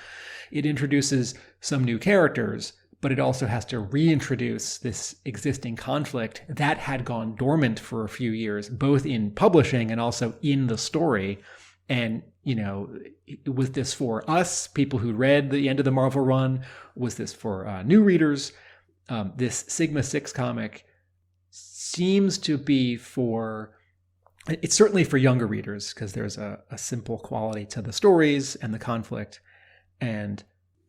it introduces some new characters, but it also has to reintroduce this existing conflict that had gone dormant for a few years, both in publishing and also in the story. And, was this for us, people who read the end of the Marvel run? Was this for new readers? This Sigma 6 comic seems to be it's certainly for younger readers because there's a simple quality to the stories and the conflict. And,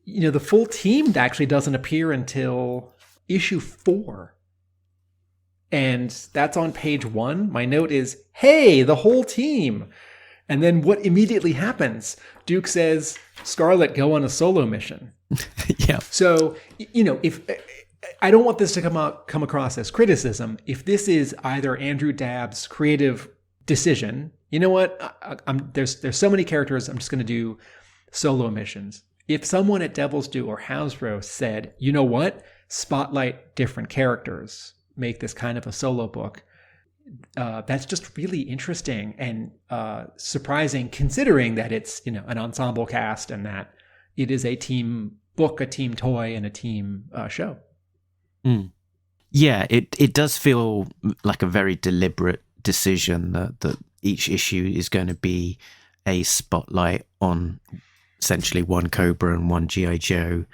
the full team actually doesn't appear until issue 4. And that's on page 1. My note is, hey, the whole team. And then what immediately happens? Duke says, Scarlet, go on a solo mission. Yeah. So, if I don't want this to come across as criticism, if this is either Andrew Dabb's creative decision, you know what? There's so many characters, I'm just going to do solo missions. If someone at Devil's Due or Hasbro said, you know what? Spotlight different characters, make this kind of a solo book. That's just really interesting and surprising, considering that it's an ensemble cast and that it is a team book, a team toy, and a team show. Mm. Yeah, it does feel like a very deliberate decision that each issue is going to be a spotlight on essentially one Cobra and one G.I. Joe.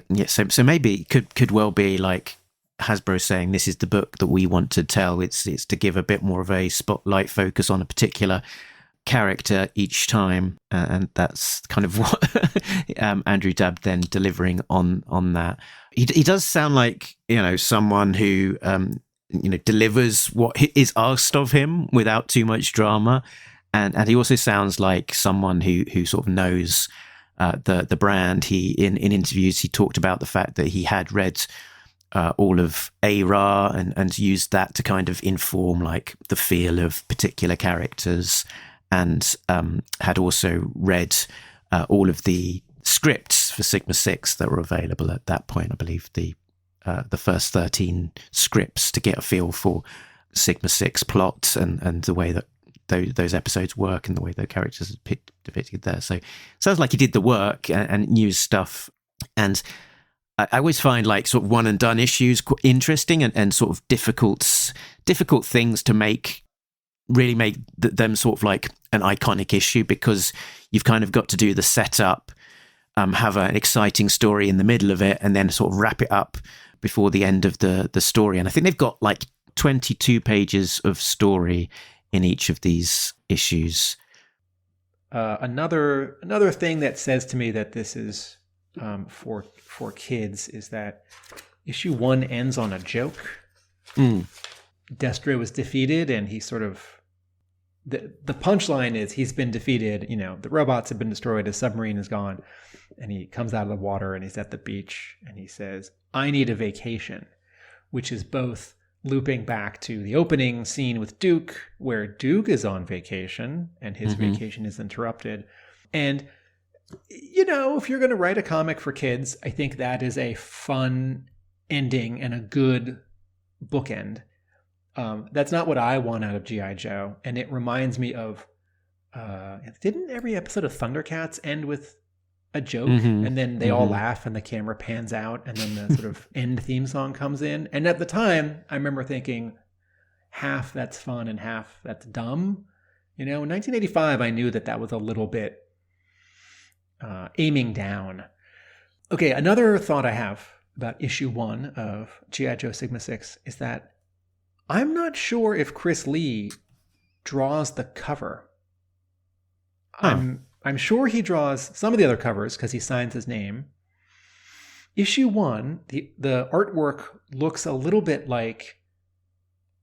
Yeah, so maybe it could well be like Hasbro saying this is the book that we want to tell. It's to give a bit more of a spotlight focus on a particular character each time, and that's kind of what Andrew Dabb then delivering on that. He does sound like someone who delivers what is asked of him without too much drama, and he also sounds like someone who sort of knows the brand. He in interviews he talked about the fact that he had read all of A-Ra and used that to kind of inform like the feel of particular characters, and had also read all of the scripts for Sigma 6 that were available at that point. I believe the first 13 scripts to get a feel for Sigma 6 plot and the way that those episodes work and the way the characters are depicted there. So it sounds like he did the work and knew stuff. And I always find like sort of one and done issues interesting and sort of difficult things to make them sort of like an iconic issue, because you've kind of got to do the setup have an exciting story in the middle of it and then sort of wrap it up before the end of the story. And I think they've got like 22 pages of story in each of these issues. Another thing that says to me that this is for kids is that issue 1 ends on a joke. Destro is defeated, and he sort of the punchline is he's been defeated. You know, the robots have been destroyed, his submarine is gone, and he comes out of the water and he's at the beach and he says, "I need a vacation," which is both looping back to the opening scene with Duke, where Duke is on vacation and his vacation is interrupted. And, you know, if you're going to write a comic for kids, I think that is a fun ending and a good bookend. That's not what I want out of G.I. Joe. And it reminds me of, didn't every episode of Thundercats end with a joke, and then they all laugh and the camera pans out and then the sort of end theme song comes in? And at the time, I remember thinking, half that's fun and half that's dumb. You know, in 1985, I knew that was a little bit aiming down. Okay, another thought I have about issue 1 of G.I. Joe Sigma 6 is that I'm not sure if Chris Lee draws the cover. I'm sure he draws some of the other covers because he signs his name. Issue 1, the artwork looks a little bit like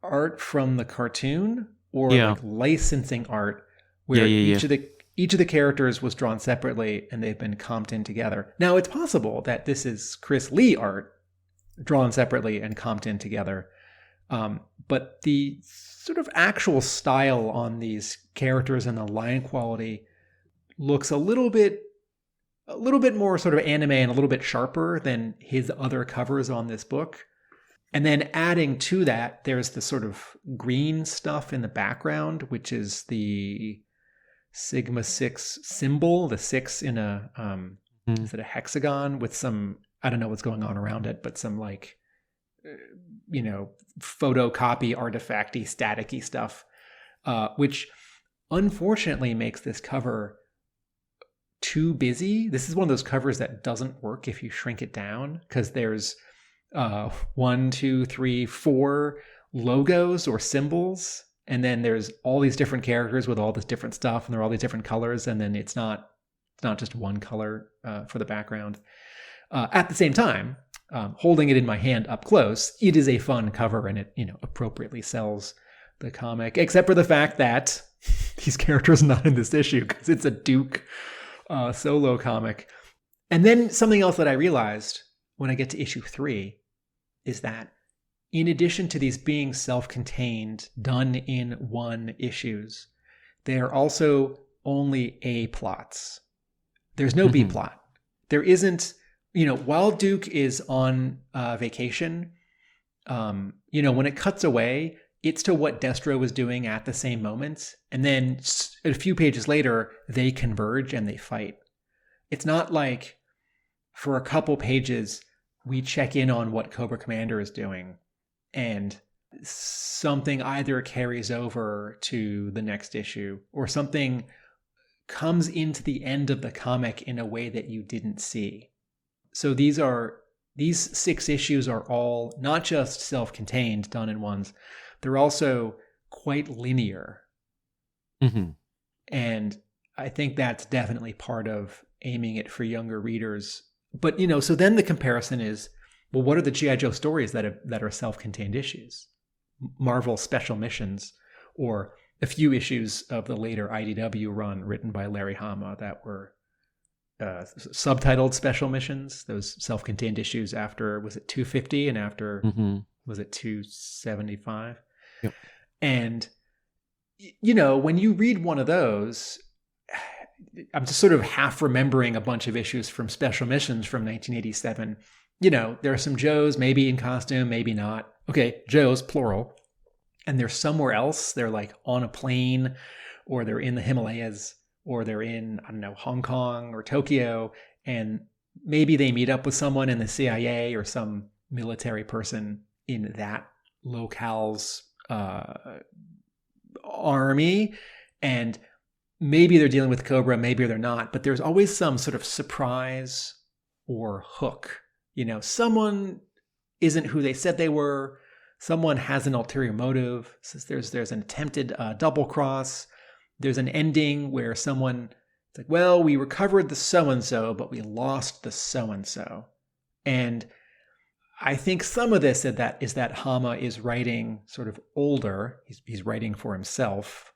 art from the cartoon or like licensing art, where each of the characters was drawn separately and they've been comped in together. Now, it's possible that this is Chris Lee art drawn separately and comped in together. But the sort of actual style on these characters and the line quality looks a little bit more sort of anime and a little bit sharper than his other covers on this book. And then adding to that, there's the sort of green stuff in the background, which is the Sigma 6 symbol, the 6 in a, is it a hexagon with some, I don't know what's going on around it, but some like, you know, photocopy, artifacty, staticky stuff, which unfortunately makes this cover too busy. This is one of those covers that doesn't work if you shrink it down, because there's 1, 2, 3, 4 logos or symbols, and then there's all these different characters with all this different stuff, and they're all these different colors, and then it's not just one color for the background. At the same time, holding it in my hand up close, it is a fun cover, and it, you know, appropriately sells the comic, except for the fact that these characters are not in this issue because it's a Duke solo comic. And then something else that I realized when I get to issue 3 is that in addition to these being self-contained, done in one issues, they are also only A plots. There's no B plot. There isn't, you know, while Duke is on vacation, you know, when it cuts away, it's to what Destro was doing at the same moment. And then a few pages later, they converge and they fight. It's not like for a couple pages, we check in on what Cobra Commander is doing and something either carries over to the next issue or something comes into the end of the comic in a way that you didn't see. So these 6 issues are all not just self-contained, done in ones. They're also quite linear. And I think that's definitely part of aiming it for younger readers. But, you know, so then the comparison is, well, what are the G.I. Joe stories that are self-contained issues? Marvel Special Missions, or a few issues of the later IDW run written by Larry Hama that were subtitled Special Missions, those self-contained issues after, was it 250 and after, was it 275? Yep. And, you know, when you read one of those, I'm just sort of half remembering a bunch of issues from Special Missions from 1987. You know, there are some Joes, maybe in costume, maybe not. Okay, Joes, plural. And they're somewhere else. They're like on a plane, or they're in the Himalayas, or they're in, I don't know, Hong Kong or Tokyo. And maybe they meet up with someone in the CIA or some military person in that locale's army. And maybe they're dealing with Cobra, maybe they're not, but there's always some sort of surprise or hook. Someone isn't who they said they were. Someone has an ulterior motive. So there's an attempted double cross. There's an ending where someone, it's like, well, we recovered the so-and-so, but we lost the so-and-so. And I think some of this is that Hama is writing sort of older. He's writing for himself.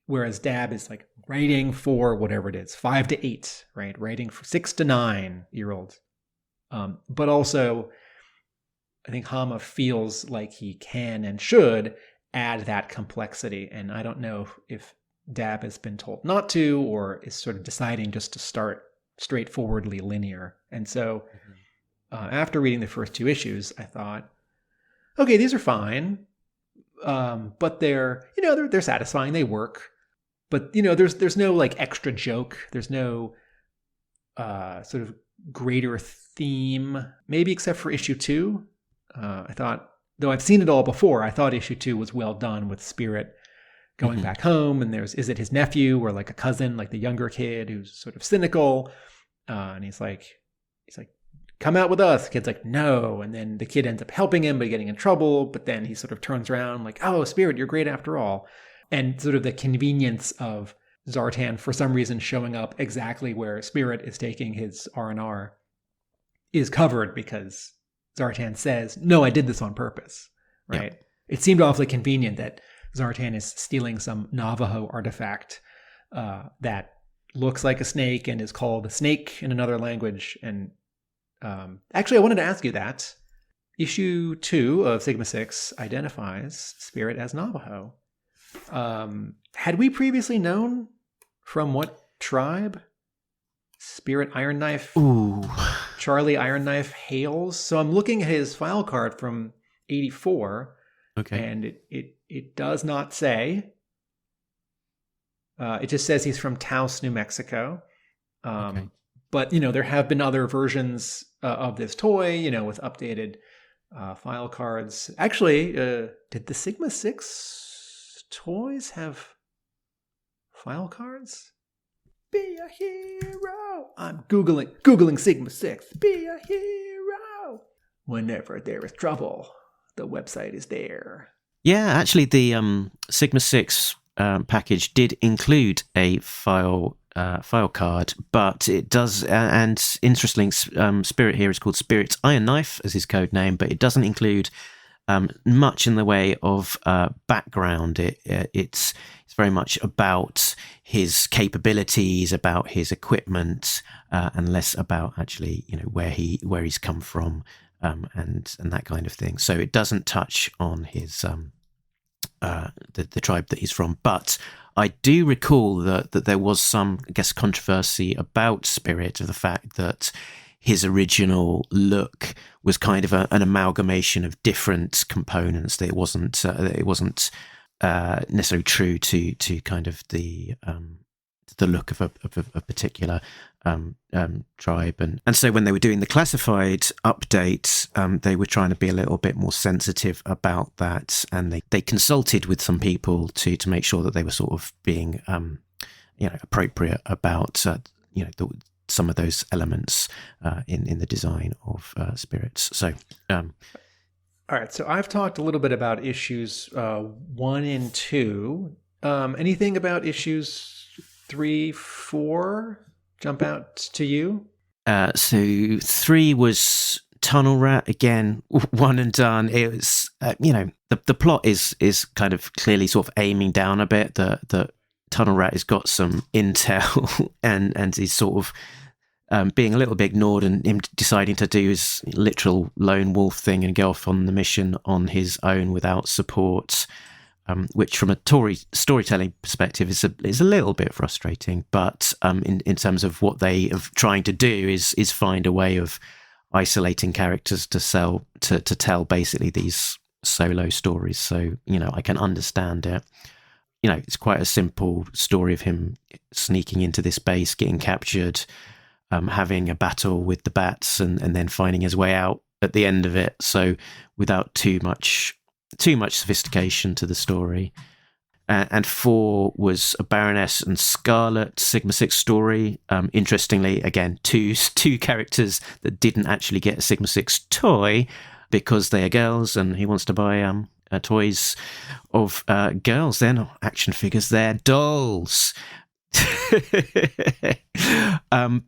Whereas Dabb is like writing for whatever it is, 5 to 8, right? Writing for 6 to 9-year-olds. But also, I think Hama feels like he can and should add that complexity. And I don't know if Dabb has been told not to, or is sort of deciding just to start straightforwardly linear. And so after reading the first 2 issues, I thought, okay, these are fine. But they're satisfying. They work. But, there's no like extra joke. There's no sort of greater theme, maybe except for issue 2. I thought, though I've seen it all before, I thought issue 2 was well done with Spirit going back home. And is it his nephew or like a cousin, like the younger kid who's sort of cynical? And he's like, come out with us. The kid's like, no. And then the kid ends up helping him, but getting in trouble. But then he sort of turns around like, oh, Spirit, you're great after all. And sort of the convenience of Zartan for some reason showing up exactly where Spirit is taking his R&R is covered because Zartan says, no, I did this on purpose, right? Yeah. It seemed awfully convenient that Zartan is stealing some Navajo artifact that looks like a snake and is called a snake in another language. And actually, I wanted to ask you that. Issue 2 of Sigma 6 identifies Spirit as Navajo. Had we previously known from what tribe Spirit Iron Knife, Charlie Iron Knife hails? So I'm looking at his file card from 84. Okay. And it does not say. It just says he's from Taos, New Mexico. Okay. But, there have been other versions of this toy, with updated file cards. Actually, did the Sigma 6 toys have file cards? Be a hero. I'm Googling Sigma 6. Be a hero. Whenever there is trouble, the website is there. Yeah, actually, the Sigma 6 package did include a file card, but it does, and interesting, Spirit here is called Spirit's Iron Knife as his code name, but it doesn't include much in the way of background. It's very much about his capabilities, about his equipment, and less about actually, where he's come from, and that kind of thing. So it doesn't touch on his the tribe that he's from. But I do recall that there was some, I guess, controversy about Spirit, of the fact that his original look was kind of an amalgamation of different components. That it wasn't necessarily true to kind of the look of a particular tribe, and so when they were doing the classified update, they were trying to be a little bit more sensitive about that, and they consulted with some people to make sure that they were sort of being appropriate about some of those elements in the design of Spirits. So all right, so I've talked a little bit about issues 1 and 2. Anything about issues 3, 4 jump out to you? So 3 was Tunnel Rat, again, one and done. It was, the plot is kind of clearly sort of aiming down a bit. That Tunnel Rat has got some intel and is sort of being a little bit ignored, and him deciding to do his literal lone wolf thing and go off on the mission on his own without support, which from a storytelling perspective is a little bit frustrating. But in terms of what they are trying to do is find a way of isolating characters to tell basically these solo stories. So, I can understand it. It's quite a simple story of him sneaking into this base, getting captured, having a battle with the bats, and then finding his way out at the end of it. So without too much sophistication to the story. And 4 was a Baroness and Scarlet Sigma 6 story. Interestingly, again, two characters that didn't actually get a Sigma 6 toy because they are girls, and he wants to buy toys of girls. They're not action figures, they're dolls.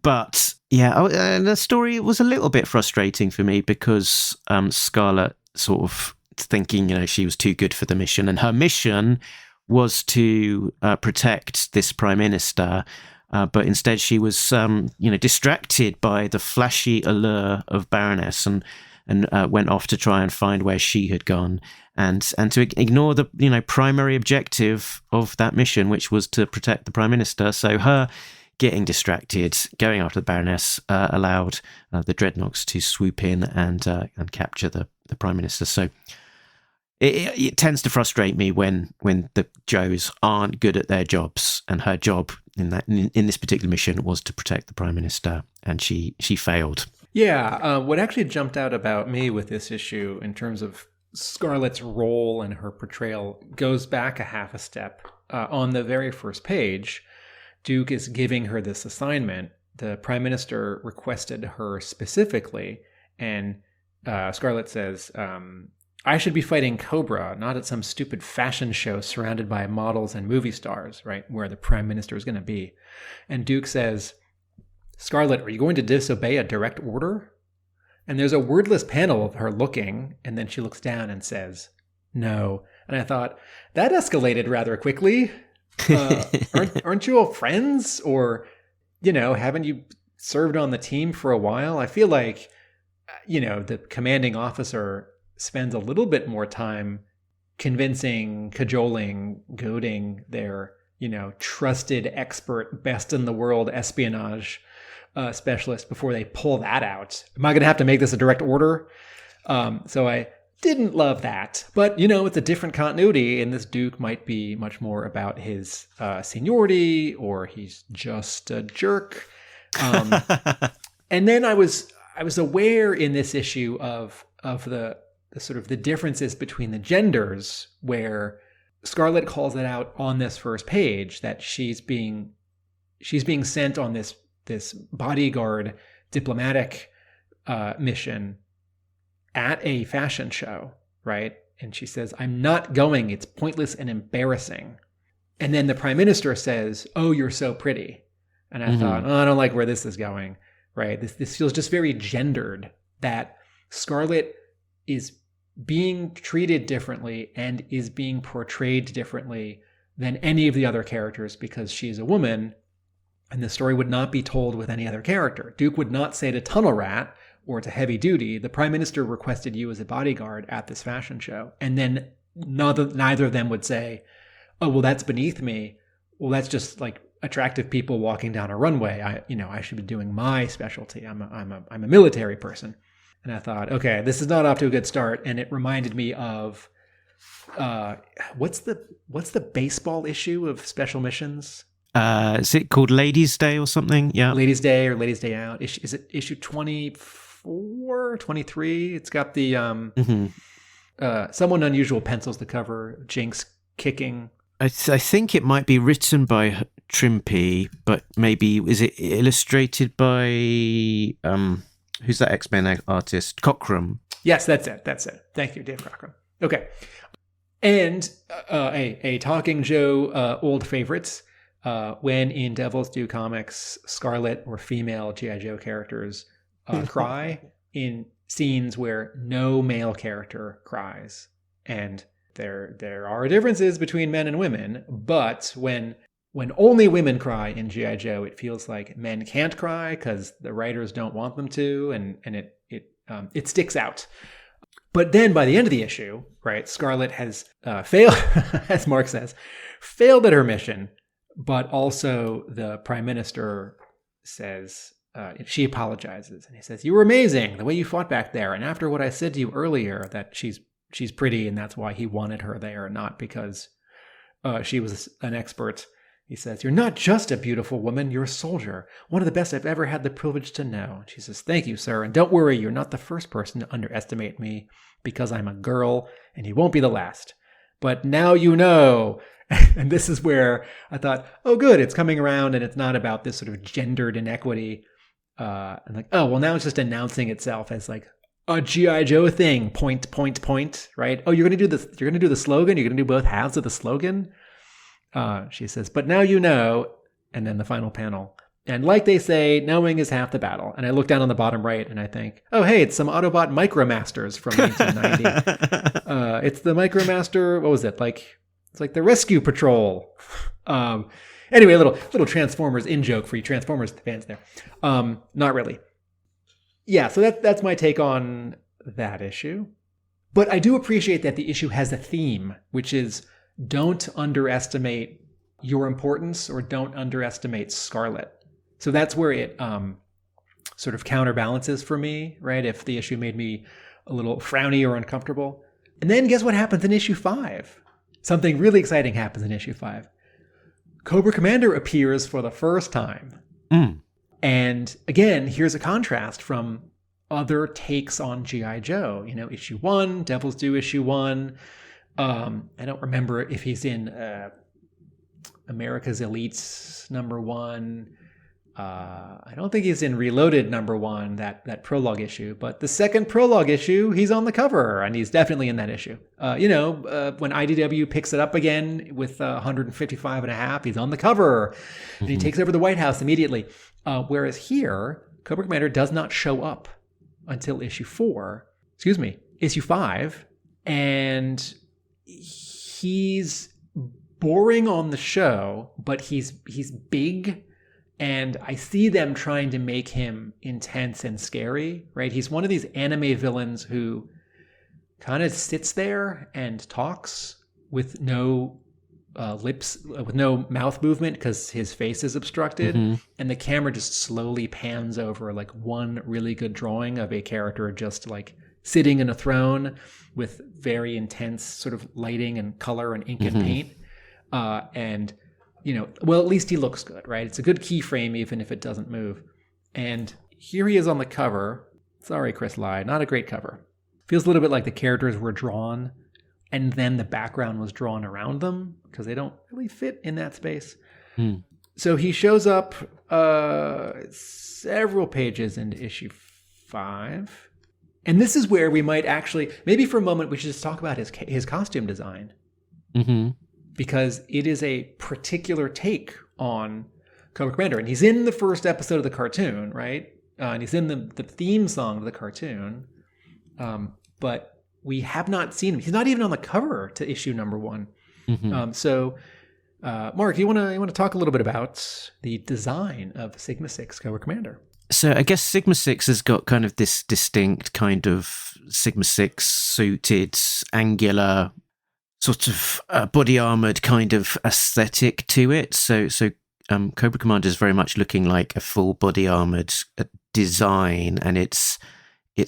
But yeah, the story was a little bit frustrating for me because Scarlet sort of thinking, she was too good for the mission, and her mission was to protect this prime minister, but instead she was distracted by the flashy allure of Baroness and went off to try and find where she had gone, and to ignore the primary objective of that mission, which was to protect the prime minister. So her getting distracted, going after the Baroness, allowed the Dreadnoks to swoop in and capture the prime minister. So it tends to frustrate me when the Joes aren't good at their jobs, and her job in this particular mission was to protect the prime minister, and she failed. Yeah, what actually jumped out about me with this issue in terms of Scarlet's role and her portrayal goes back a half a step. On the very first page, Duke is giving her this assignment. The prime minister requested her specifically, and Scarlet says, I should be fighting Cobra, not at some stupid fashion show surrounded by models and movie stars, right, where the prime minister is going to be. And Duke says, Scarlet, are you going to disobey a direct order? And there's a wordless panel of her looking, and then she looks down and says, no. And I thought, that escalated rather quickly. Aren't you all friends? Or, haven't you served on the team for a while? I feel like, the commanding officer spends a little bit more time convincing, cajoling, goading their, trusted expert, best in the world espionage specialist before they pull that out. Am I going to have to make this a direct order? So I didn't love that. But, it's a different continuity, and this Duke might be much more about his seniority, or he's just a jerk. And then I was aware in this issue of the sort of the differences between the genders, where Scarlet calls it out on this first page that she's being sent on this bodyguard diplomatic mission at a fashion show, right? And she says, I'm not going. It's pointless and embarrassing. And then the prime minister says, oh, you're so pretty. And I thought, I don't like where this is going, right? This feels just very gendered, that Scarlet is being treated differently and is being portrayed differently than any of the other characters because she's a woman, and the story would not be told with any other character. Duke would not say to Tunnel Rat or to Heavy Duty, the prime minister requested you as a bodyguard at this fashion show. And then neither of them would say, oh, well, that's beneath me. Well, that's just like attractive people walking down a runway. I should be doing my specialty. I'm a military person. And I thought, okay, this is not off to a good start. And it reminded me of what's the baseball issue of Special Missions? Is it called Ladies' Day or something? Yeah. Ladies' Day or Ladies' Day Out. Is it issue 24, 23? It's got the Someone Unusual pencils the cover, Jinx kicking. I think it might be written by Trimpy, but maybe is it illustrated by who's that X-Men artist? Cockrum. Yes, that's it. Thank you, Dave Cockrum. Okay. And a Talking Joe old favorites. When in Devil's Due comics, Scarlet or female G.I. Joe characters cry in scenes where no male character cries. And there are differences between men and women, but when only women cry in G.I. Joe, it feels like men can't cry because the writers don't want them to, and it sticks out. But then by the end of the issue, right, Scarlet has failed, as Mark says, failed at her mission. But also the prime minister says, she apologizes, and he says, you were amazing the way you fought back there. And after what I said to you earlier, that she's pretty and that's why he wanted her there, not because she was an expert. He says, you're not just a beautiful woman, you're a soldier, one of the best I've ever had the privilege to know. And she says, thank you, sir. And don't worry, you're not the first person to underestimate me because I'm a girl, and he won't be the last. But now you know. And this is where I thought, oh, good, it's coming around and it's not about this sort of gendered inequity. And like, oh, well, now it's just announcing itself as like a G.I. Joe thing. Point, right? Oh, you're going to do this. You're going to do the slogan. You're going to do both halves of the slogan. She says, but now you know. And then the final panel. And like they say, knowing is half the battle. And I look down on the bottom right and I think, oh, hey, it's some Autobot Micromasters from 1990. It's the Micromaster. What was it? It's like the Rescue Patrol. Anyway, a little Transformers in-joke for you Transformers fans there. Not really. Yeah, so that's my take on that issue. But I do appreciate that the issue has a theme, which is don't underestimate your importance or don't underestimate Scarlet. So that's where it sort of counterbalances for me, right? If the issue made me a little frowny or uncomfortable. And then guess what happens in issue 5? Something really exciting happens in issue 5. Cobra Commander appears for the first time. And again, here's a contrast from other takes on G.I. Joe. You know, issue 1, Devil's Due issue 1. I don't remember if he's in America's Elites #1. I don't think he's in Reloaded #1, that prologue issue. But the second prologue issue, he's on the cover, and he's definitely in that issue. When IDW picks it up again with 155.5, he's on the cover, and he takes over the White House immediately. Whereas here, Cobra Commander does not show up until issue 5, and he's boring on the show, but he's big. And I see them trying to make him intense and scary, right? He's one of these anime villains who kind of sits there and talks with no lips, with no mouth movement because his face is obstructed. And the camera just slowly pans over like one really good drawing of a character just like sitting in a throne with very intense sort of lighting and color and ink and paint. And well, at least he looks good, right? It's a good keyframe, even if it doesn't move. And here he is on the cover. Sorry, Chris Lye, not a great cover. Feels a little bit like the characters were drawn and then the background was drawn around them because they don't really fit in that space. So he shows up several pages into issue 5. And this is where we might actually, maybe for a moment, we should just talk about his costume design. Because it is a particular take on Cobra Commander. And he's in the first episode of the cartoon, right? And he's in the theme song of the cartoon. But we have not seen him. He's not even on the cover to issue #1. So, Mark, you want to talk a little bit about the design of Sigma 6 Cobra Commander? So I guess Sigma 6 has got kind of this distinct kind of Sigma 6 suited, angular, sort of body armored kind of aesthetic to it. So Cobra Commander is very much looking like a full body armored design, and it's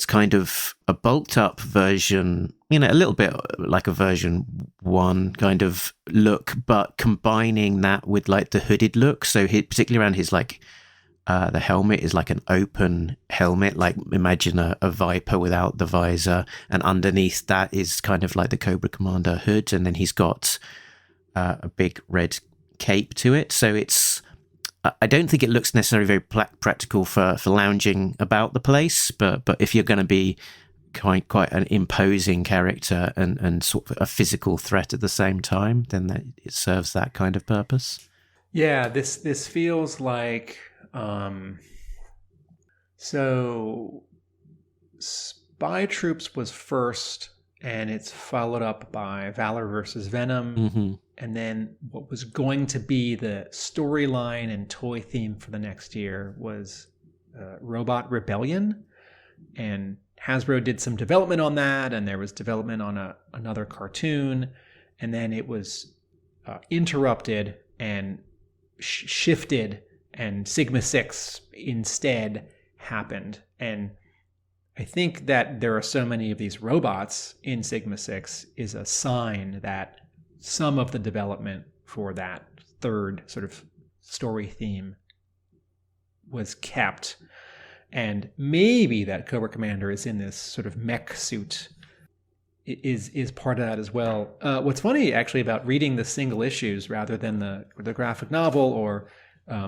kind of a bulked up version, a little bit like a version 1 kind of look, but combining that with like the hooded look. So particularly around his like the helmet is like an open helmet, like imagine a Viper without the visor, and underneath that is kind of like the Cobra Commander hood, and then he's got a big red cape to it. So I don't think it looks necessarily very practical for lounging about the place, but if you're going to be quite an imposing character and sort of a physical threat at the same time, then it serves that kind of purpose. Yeah, this feels like so Spy Troops was first, and it's followed up by Valor versus Venom, and then what was going to be the storyline and toy theme for the next year was Robot Rebellion, and Hasbro did some development on that, and there was development on another cartoon, and then it was interrupted and shifted, and Sigma 6 instead happened. And I think that there are so many of these robots in Sigma 6 is a sign that some of the development for that third sort of story theme was kept. And maybe that Cobra Commander is in this sort of mech suit is part of that as well. What's funny actually about reading the single issues rather than the graphic novel, or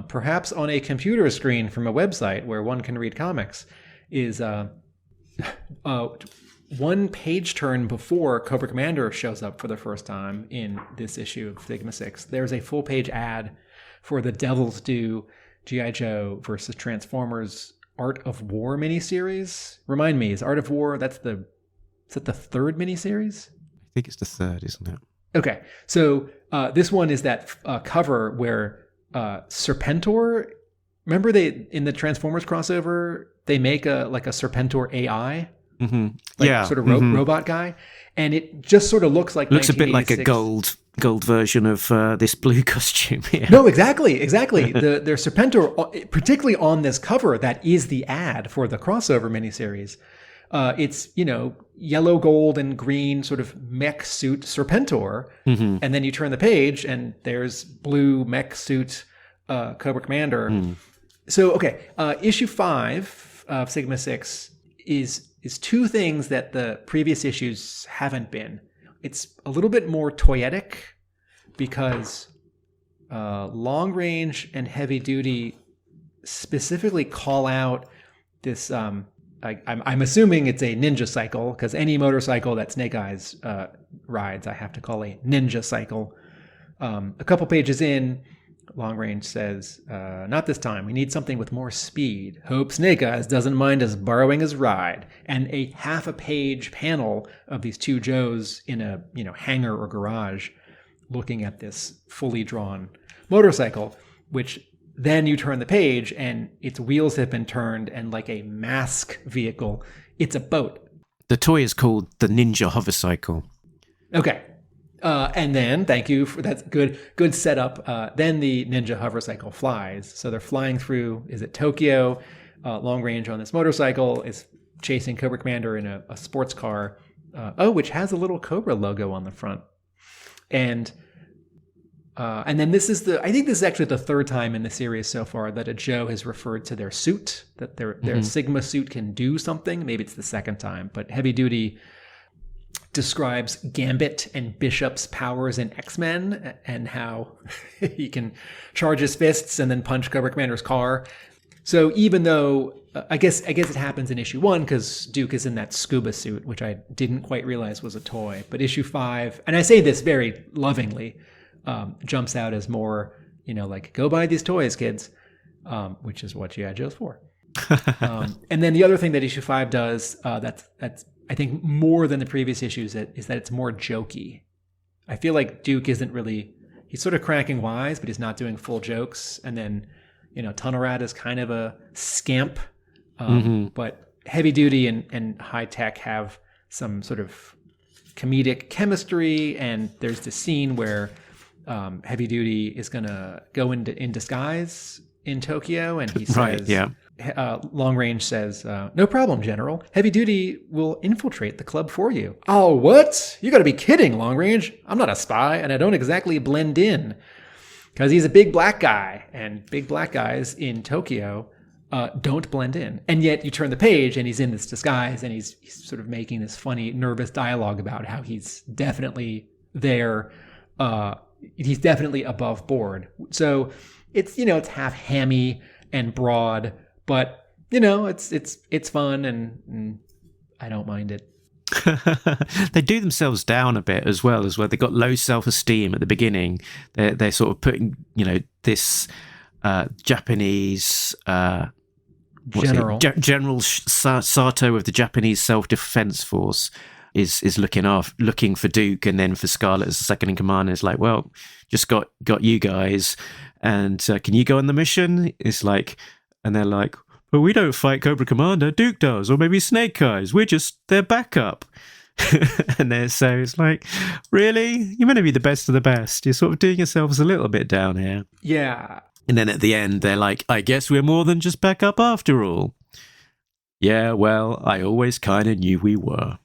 perhaps on a computer screen from a website where one can read comics, is one page turn before Cobra Commander shows up for the first time in this issue of Sigma 6. There's a full page ad for the Devil's Due G.I. Joe versus Transformers Art of War miniseries. Remind me, is Art of War, is that the third miniseries? I think it's the third, isn't it? Okay, so this one is that cover where Serpentor, remember they in the Transformers crossover, they make a Serpentor AI? Mm-hmm. Sort of robot guy, and it just sort of looks like a bit like a gold version of this blue costume here. No, exactly. Their Serpentor, particularly on this cover, that is the ad for the crossover miniseries. It's yellow, gold, and green sort of mech suit Serpentor, and then you turn the page and there's blue mech suit Cobra Commander. So okay, issue 5 of Sigma 6 is two things that the previous issues haven't been. It's a little bit more toyetic because Long Range and Heavy Duty specifically call out this. I'm assuming it's a ninja cycle, because any motorcycle that Snake Eyes rides, I have to call a ninja cycle. A couple pages in, Long Range says, not this time. We need something with more speed. Hope Snake Eyes doesn't mind us borrowing his ride. And a half a page panel of these two Joes in a hangar or garage looking at this fully drawn motorcycle, which then you turn the page and its wheels have been turned, and like a mask vehicle, it's a boat. The toy is called the Ninja Hovercycle. Okay. And then, thank you for that good setup. Then the Ninja Hovercycle flies. So they're flying through, is it Tokyo? Long Range on this motorcycle is chasing Cobra Commander in a sports car, which has a little Cobra logo on the front. And then I think this is actually the third time in the series so far that a Joe has referred to their suit, that their Sigma suit can do something. Maybe it's the second time, but Heavy Duty describes Gambit and Bishop's powers in X-Men and how he can charge his fists and then punch Cobra Commander's car. So even though I guess it happens in issue 1 because Duke is in that scuba suit, which I didn't quite realize was a toy. But issue 5, and I say this very lovingly, jumps out as more, like, go buy these toys, kids, which is what G.I. Joe's for. And then the other thing that issue 5 does, that's I think more than the previous issues, is that it's more jokey. I feel like Duke isn't really, he's sort of cracking wise, but he's not doing full jokes. And then, Tunnel Rat is kind of a scamp, but Heavy Duty and High Tech have some sort of comedic chemistry. And there's this scene where Heavy Duty is going to go in disguise in Tokyo, and he says, right, yeah. Long Range says, no problem, General. Heavy Duty will infiltrate the club for you. Oh, what? You gotta be kidding, Long Range. I'm not a spy, and I don't exactly blend in. Because he's a big black guy, and big black guys in Tokyo don't blend in. And yet you turn the page, and he's in this disguise, and he's sort of making this funny, nervous dialogue about how he's definitely there. He's definitely above board. So it's, it's half hammy and broad, but it's fun, and I don't mind it. They do themselves down a bit as well they got low self-esteem at the beginning. They're sort of putting this Japanese General Sato of the Japanese Self-Defense Force is looking for Duke, and then for Scarlet as the second in command. It's like, well, just got you guys, and can you go on the mission? It's like, and they're like, but we don't fight Cobra Commander, Duke does, or maybe Snake Eyes. We're just their backup. And so it's like, really? You're meant to be the best of the best. You're sort of doing yourselves a little bit down here. Yeah. And then at the end, they're like, I guess we're more than just backup after all. Yeah, well, I always kind of knew we were.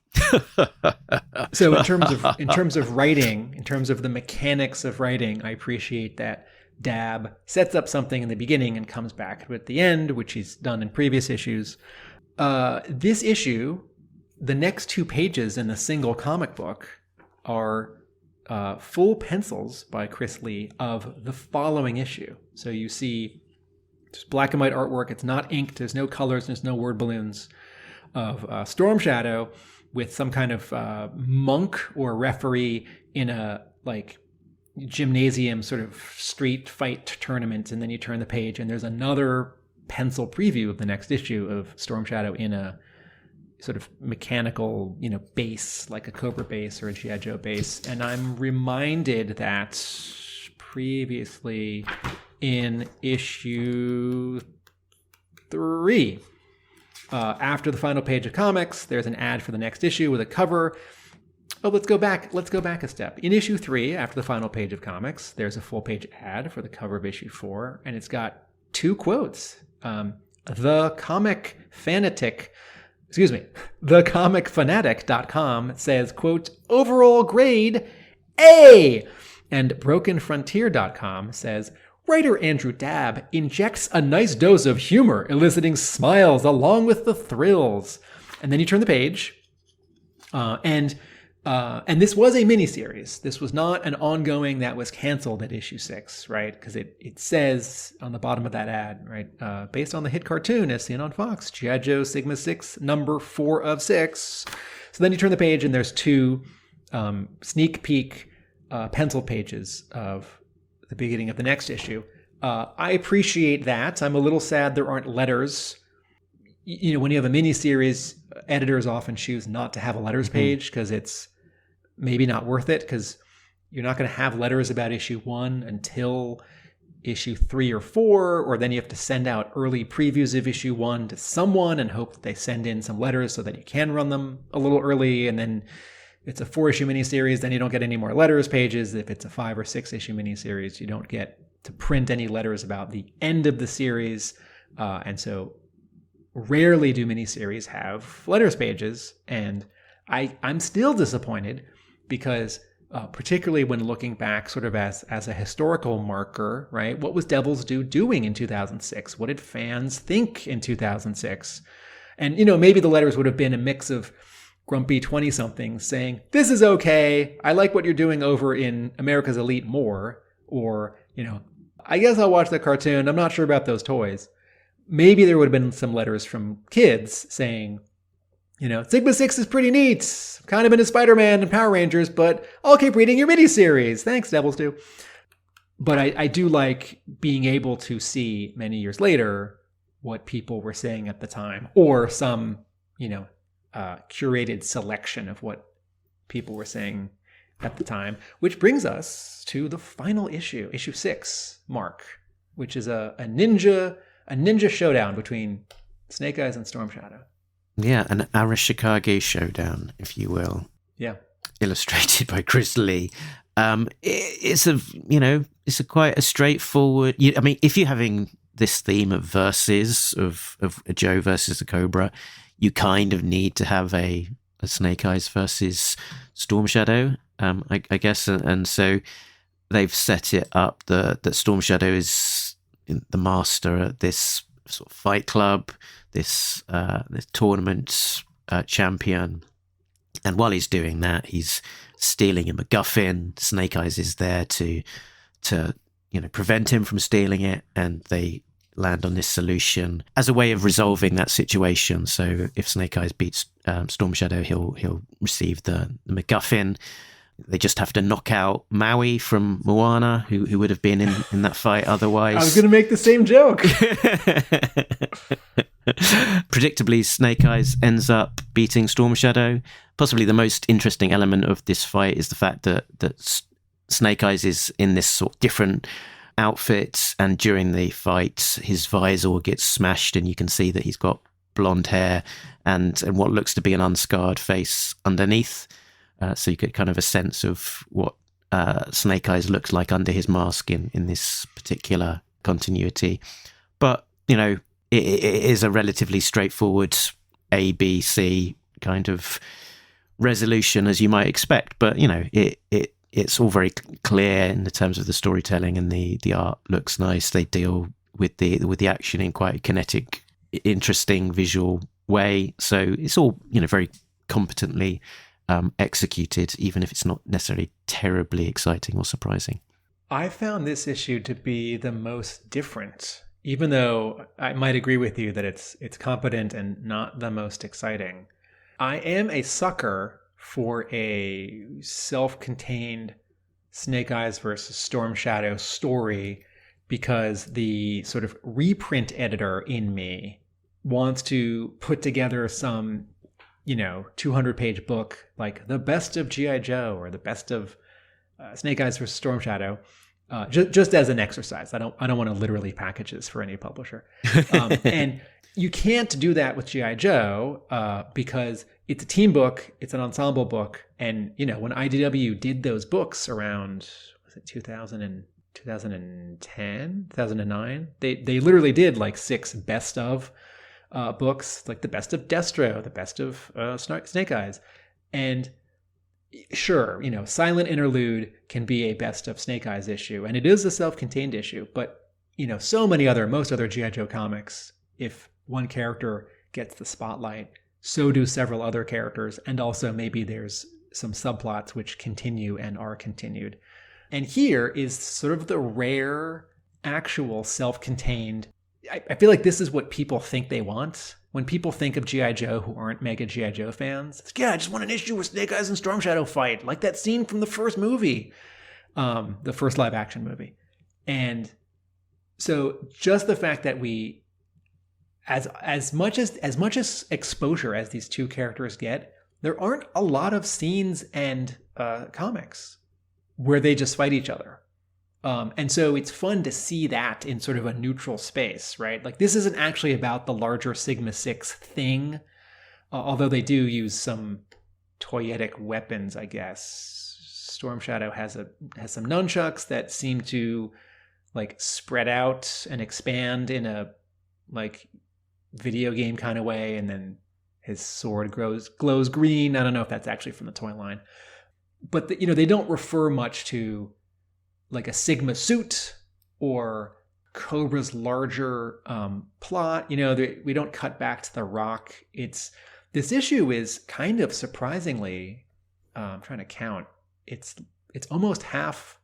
So in terms of writing, in terms of the mechanics of writing, I appreciate that Dabb sets up something in the beginning and comes back to it at the end, which he's done in previous issues. This issue the next 2 pages in a single comic book are full pencils by Chris Lee of the following issue. So you see just black and white artwork. It's not inked. There's no colors. There's no word balloons of Storm Shadow with some kind of monk or referee in a like gymnasium sort of street fight tournament. And then you turn the page and there's another pencil preview of the next issue of Storm Shadow in a sort of mechanical, base, like a Cobra base or a G.I. Joe base. And I'm reminded that previously in issue 3, after the final page of comics, there's an ad for the next issue with a cover. Oh, let's go back a step. In issue 3, after the final page of comics, there's a full-page ad for the cover of issue 4, and it's got 2 quotes. TheComicFanatic.com says, quote, overall grade A. And BrokenFrontier.com says, writer Andrew Dabb injects a nice dose of humor, eliciting smiles along with the thrills. And then you turn the page, and this was a miniseries. This was not an ongoing that was canceled at issue 6, right? Because it says on the bottom of that ad, right, based on the hit cartoon as seen on Fox, G.I. Joe Sigma 6, number 4 of 6. So then you turn the page and there's 2 sneak peek pencil pages of the beginning of the next issue. I appreciate that. I'm a little sad there aren't letters. When you have a miniseries, editors often choose not to have a letters page because it's maybe not worth it, because you're not going to have letters about issue 1 until issue 3 or 4, or then you have to send out early previews of issue 1 to someone and hope that they send in some letters so that you can run them a little early. And then it's a 4-issue miniseries, then you don't get any more letters pages. If it's a 5 or 6-issue miniseries, you don't get to print any letters about the end of the series. And so rarely do miniseries have letters pages. And I'm still disappointed because particularly when looking back sort of as a historical marker, right? What was Devil's Due doing in 2006? What did fans think in 2006? And, maybe the letters would have been a mix of grumpy 20-somethings saying, this is okay. I like what you're doing over in America's Elite more. Or, I guess I'll watch the cartoon. I'm not sure about those toys. Maybe there would have been some letters from kids saying, Sigma 6 is pretty neat. Kind of into Spider-Man and Power Rangers, but I'll keep reading your miniseries. Thanks, Devil's Due. But I do like being able to see many years later what people were saying at the time, or some, curated selection of what people were saying at the time, which brings us to the final issue 6, Mark, which is a ninja showdown between Snake Eyes and Storm Shadow. Yeah, an Arashikage showdown, if you will. Yeah. Illustrated by Chris Lee. It's quite a straightforward. If you're having this theme of verses of a Joe versus a Cobra, you kind of need to have a Snake Eyes versus Storm Shadow, I guess. And so they've set it up that Storm Shadow is the master at this sort of fight club, this tournament champion. And while he's doing that, he's stealing a MacGuffin. Snake Eyes is there to prevent him from stealing it, and they land on this solution as a way of resolving that situation. So if Snake Eyes beats Storm Shadow, he'll receive the MacGuffin. They just have to knock out Maui from Moana, who would have been in that fight otherwise. I was going to make the same joke. Predictably, Snake Eyes ends up beating Storm Shadow. Possibly the most interesting element of this fight is the fact that Snake Eyes is in this sort of different outfit, and during the fight, his visor gets smashed, and you can see that he's got blonde hair and what looks to be an unscarred face underneath. So you get kind of a sense of what Snake Eyes looks like under his mask in this particular continuity. But, it is a relatively straightforward A, B, C kind of resolution, as you might expect. But, it's all very clear in the terms of the storytelling, and the art looks nice. They deal with the action in quite a kinetic, interesting visual way. So it's all, very competently executed, even if it's not necessarily terribly exciting or surprising. I found this issue to be the most different, even though I might agree with you that it's competent and not the most exciting. I am a sucker for a self-contained Snake Eyes versus Storm Shadow story, because the sort of reprint editor in me wants to put together some 200-page book, like the best of G.I. Joe or the best of Snake Eyes versus Storm Shadow, just as an exercise. I don't want to literally package this for any publisher. And you can't do that with G.I. Joe because it's a team book, it's an ensemble book. And, when IDW did those books around, was it 2010, 2009, they literally did like 6 best of books, like the best of Destro, the best of Snake Eyes. And sure, Silent Interlude can be a best of Snake Eyes issue, and it is a self-contained issue, but so most other G.I. Joe comics, if one character gets the spotlight, so do several other characters, and also maybe there's some subplots which continue and are continued. And here is sort of the rare, actual self-contained. I feel like this is what people think they want. When people think of G.I. Joe who aren't mega G.I. Joe fans, it's, I just want an issue where Snake Eyes and Storm Shadow fight, like that scene from the first movie, the first live action movie. And so just the fact that we, as much as exposure as these two characters get, there aren't a lot of scenes and comics where they just fight each other. And so it's fun to see that in sort of a neutral space, right? Like this isn't actually about the larger Sigma 6 thing, although they do use some toyetic weapons, I guess. Storm Shadow has some nunchucks that seem to like spread out and expand in a like video game kind of way, and then his sword glows green. I don't know if that's actually from the toy line, but they don't refer much to like a Sigma suit or Cobra's larger plot. We don't cut back to the Rock. This issue is kind of surprisingly, I'm trying to count, it's almost half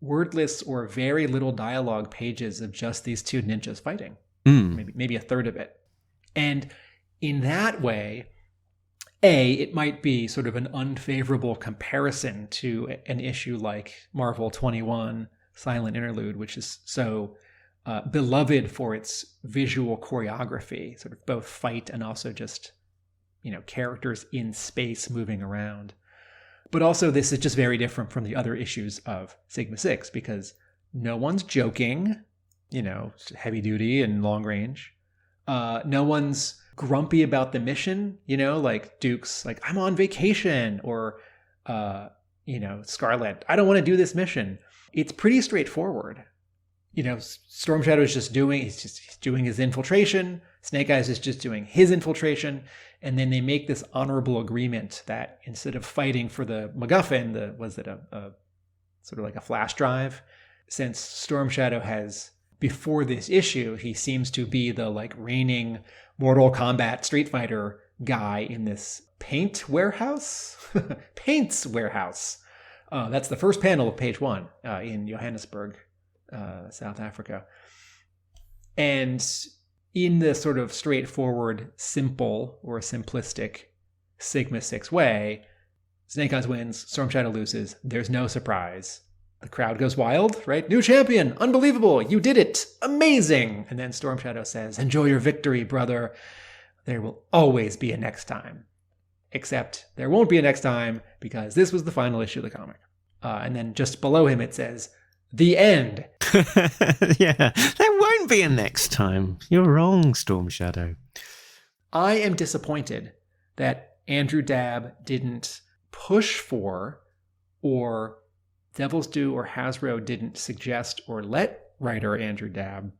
wordless or very little dialogue pages of just these two ninjas fighting. Maybe a third of it. And in that way, it might be sort of an unfavorable comparison to an issue like Marvel 21 Silent Interlude, which is so beloved for its visual choreography, sort of both fight and also just, characters in space moving around. But also this is just very different from the other issues of Sigma 6 because no one's joking, heavy duty and long range. No one's grumpy about the mission, like Duke's like, I'm on vacation, or, Scarlet, I don't want to do this mission. It's pretty straightforward. Storm Shadow is just doing his infiltration. Snake Eyes is just doing his infiltration. And then they make this honorable agreement that instead of fighting for the MacGuffin, was it a sort of like a flash drive? Since Storm Shadow has, before this issue, he seems to be the like reigning Mortal Kombat Street Fighter guy in this paints warehouse. That's the first panel of page 1 in Johannesburg, South Africa. And in the sort of straightforward, simple or simplistic Sigma 6 way, Snake Eyes wins, Storm Shadow loses. There's no surprise. The crowd goes wild, right? New champion, unbelievable, you did it, amazing. And then Storm Shadow says, enjoy your victory, brother. There will always be a next time. Except there won't be a next time because this was the final issue of the comic. And then just below him it says, the end. Yeah, there won't be a next time. You're wrong, Storm Shadow. I am disappointed that Andrew Dabb didn't push for, or Devil's Due or Hasbro didn't suggest or let writer Andrew Dabb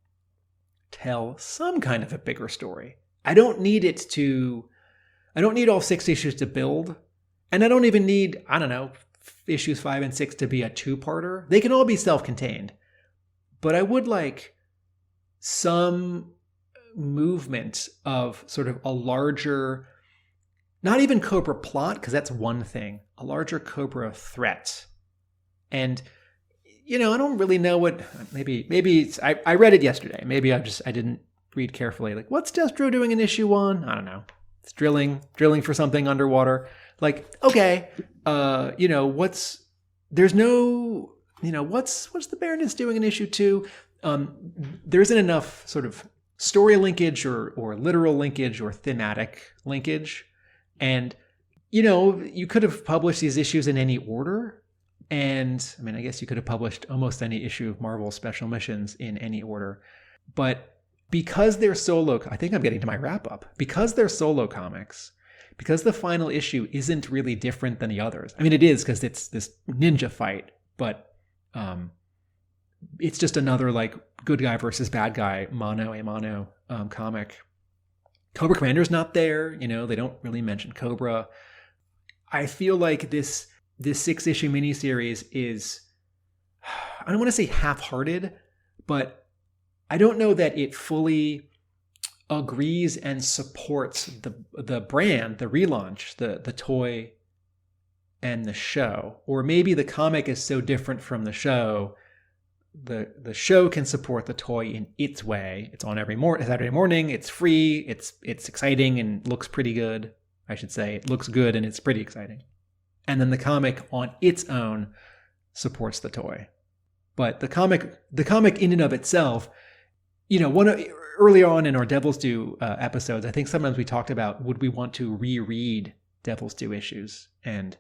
tell some kind of a bigger story. I don't need all 6 issues to build. And I don't even need, issues 5 and 6 to be a 2-parter. They can all be self-contained. But I would like some movement of sort of a larger not even Cobra plot, because that's one thing, a larger Cobra threat. And, I don't really know what, maybe it's, I read it yesterday. Maybe I didn't read carefully. Like, what's Destro doing in issue 1? I don't know. It's drilling for something underwater. Like, okay, what's the Baroness doing in issue 2? There isn't enough sort of story linkage or literal linkage or thematic linkage. And, you could have published these issues in any order. And I mean, I guess you could have published almost any issue of Marvel Special Missions in any order. But because they're solo, I think I'm getting to my wrap up. Because they're solo comics, because the final issue isn't really different than the others. I mean, it is because it's this ninja fight, but it's just another like good guy versus bad guy, mano a mano comic. Cobra Commander's not there. They don't really mention Cobra. I feel like this 6-issue miniseries is, I don't want to say half-hearted, but I don't know that it fully agrees and supports the brand, the relaunch, the toy and the show. Or maybe the comic is so different from the show, the show can support the toy in its way. It's on every Saturday morning, it's free, it's exciting and looks pretty good. I should say it looks good and it's pretty exciting. And then the comic on its own supports the toy. But the comic in and of itself, earlier on in our Devil's Due episodes, I think sometimes we talked about, would we want to reread Devil's Due issues? And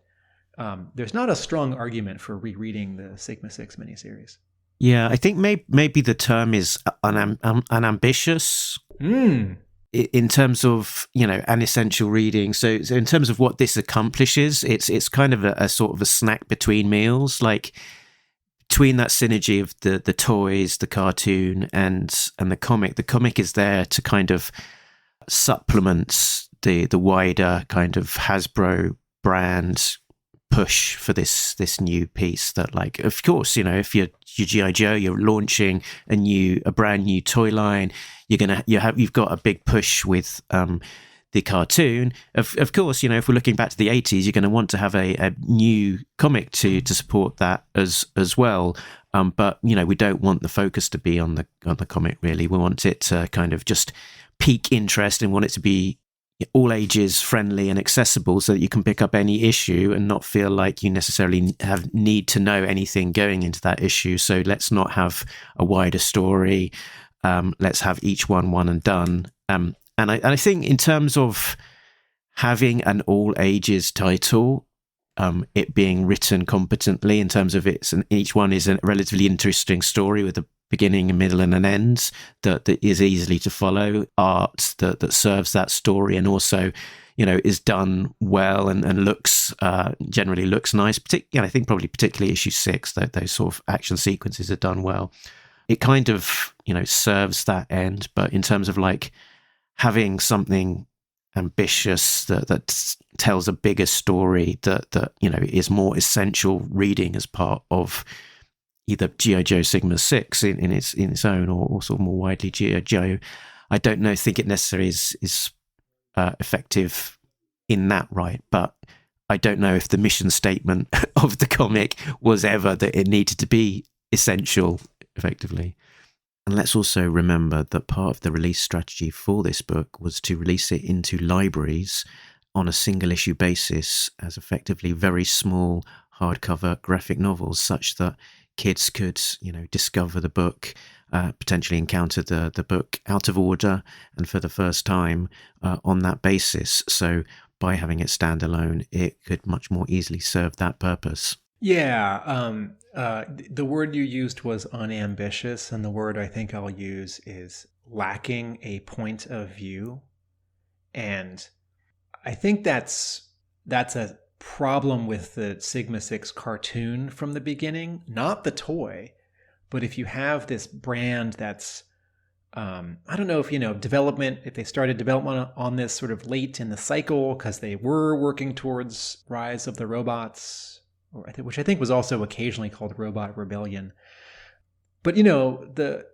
there's not a strong argument for rereading the Sigma 6 miniseries. Yeah, I think maybe the term is unambitious. In terms of, an essential reading. So in terms of what this accomplishes, it's kind of a sort of a snack between meals, like between that synergy of the toys, the cartoon and the comic. The comic is there to kind of supplement the wider kind of Hasbro brand push for this new piece that, like, of course, if you're G.I. Joe, you're launching a brand new toy line, you've got a big push with the cartoon. Of course, if we're looking back to the 80s, you're going to want to have a new comic to support that as well. But we don't want the focus to be on the comic, really. We want it to kind of just pique interest and want it to be all ages friendly and accessible, so that you can pick up any issue and not feel like you necessarily need to know anything going into that issue. So let's not have a wider story. Let's have each one and done. And I think in terms of having an all ages title, it being written competently in terms of each one is a relatively interesting story with a beginning, a middle and an end that is easily to follow, art that serves that story and also, is done well and looks, generally looks nice. I think probably particularly issue 6, that those sort of action sequences are done well. It kind of, serves that end, but in terms of like having something ambitious that tells a bigger story that is more essential reading as part of either G.I. Joe Sigma 6 in its own or sort of more widely G.I. Joe, I don't think it necessarily is effective in that right, but I don't know if the mission statement of the comic was ever that it needed to be essential effectively. And let's also remember that part of the release strategy for this book was to release it into libraries on a single issue basis as effectively very small hardcover graphic novels, such that kids could, discover the book, potentially encounter the book out of order and for the first time on that basis. So by having it standalone, it could much more easily serve that purpose. Yeah. The word you used was unambitious, and the word I think I'll use is lacking a point of view. And I think that's a problem with the Sigma 6 cartoon from the beginning, not the toy, but if you have this brand that's I don't know if if they started development on this sort of late in the cycle because they were working towards Rise of the Robots, which I think was also occasionally called Robot Rebellion. But the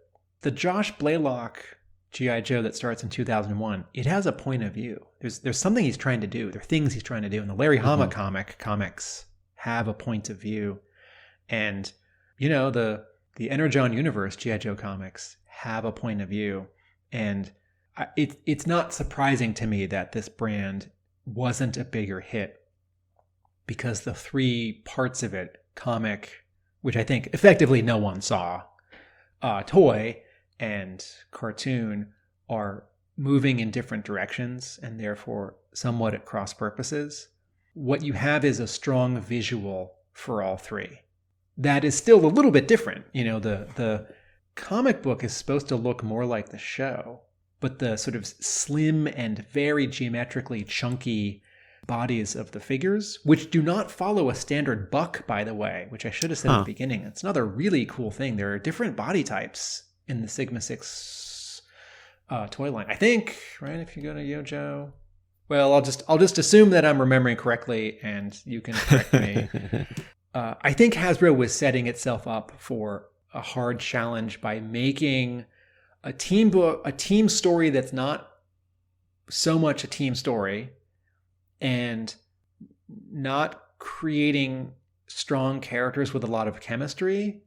Josh Blaylock G.I. Joe that starts in 2001, it has a point of view. There's something he's trying to do. There are things he's trying to do. And the Larry Hama comics have a point of view. And, the Energon Universe G.I. Joe comics have a point of view. And it's not surprising to me that this brand wasn't a bigger hit, because the three parts of it, comic, which I think effectively no one saw, toy, and cartoon, are moving in different directions and therefore somewhat at cross purposes. What you have is a strong visual for all three. That is still a little bit different. The comic book is supposed to look more like the show, but the sort of slim and very geometrically chunky bodies of the figures, which do not follow a standard buck, by the way, which I should have said at the beginning. It's another really cool thing. There are different body types in the Sigma 6 toy line, I think, right? If you go to Yojo. Well, I'll just assume that I'm remembering correctly, and you can correct me. I think Hasbro was setting itself up for a hard challenge by making a team story that's not so much a team story, and not creating strong characters with a lot of chemistry.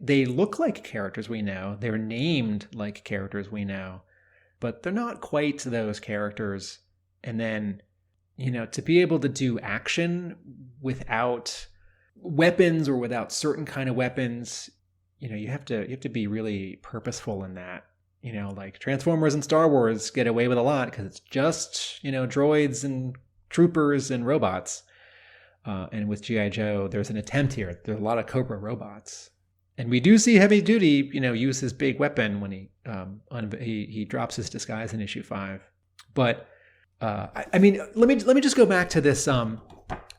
They look like characters we know. They're named like characters we know, but they're not quite those characters. And then, to be able to do action without weapons or without certain kind of weapons, you have to be really purposeful in that. Like Transformers and Star Wars get away with a lot because it's just, droids and troopers and robots. And with G.I. Joe, there's an attempt here. There's a lot of Cobra robots. And we do see Heavy Duty, use his big weapon when he drops his disguise in issue 5. But let me just go back to this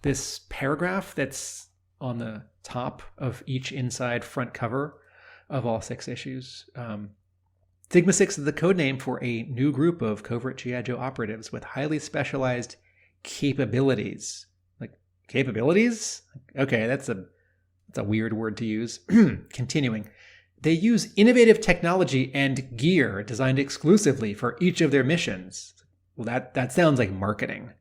this paragraph that's on the top of each inside front cover of all 6 issues. Sigma 6 is the code name for a new group of covert G.I. Joe operatives with highly specialized capabilities. Like, capabilities? Okay, that's a weird word to use. Continuing. They use innovative technology and gear designed exclusively for each of their missions. Well, that sounds like marketing.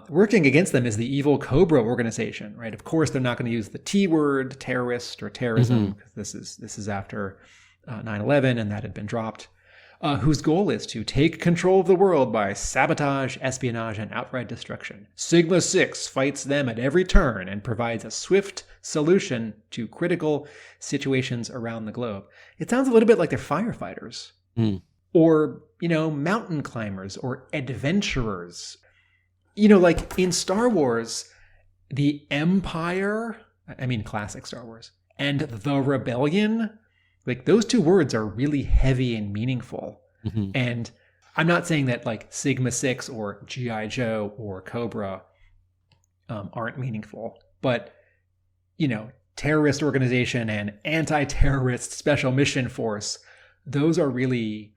Working against them is the evil Cobra organization, right? Of course, they're not going to use the T word, terrorist or terrorism, because this is after 9/11, and that had been dropped. Whose goal is to take control of the world by sabotage, espionage, and outright destruction. Sigma 6 fights them at every turn and provides a swift solution to critical situations around the globe. It sounds a little bit like they're firefighters. Or, mountain climbers or adventurers. Like in Star Wars, the Empire, classic Star Wars, and the Rebellion, like those two words are really heavy and meaningful. And I'm not saying that like Sigma 6 or G.I. Joe or Cobra aren't meaningful, but, terrorist organization and anti-terrorist special mission force, those are really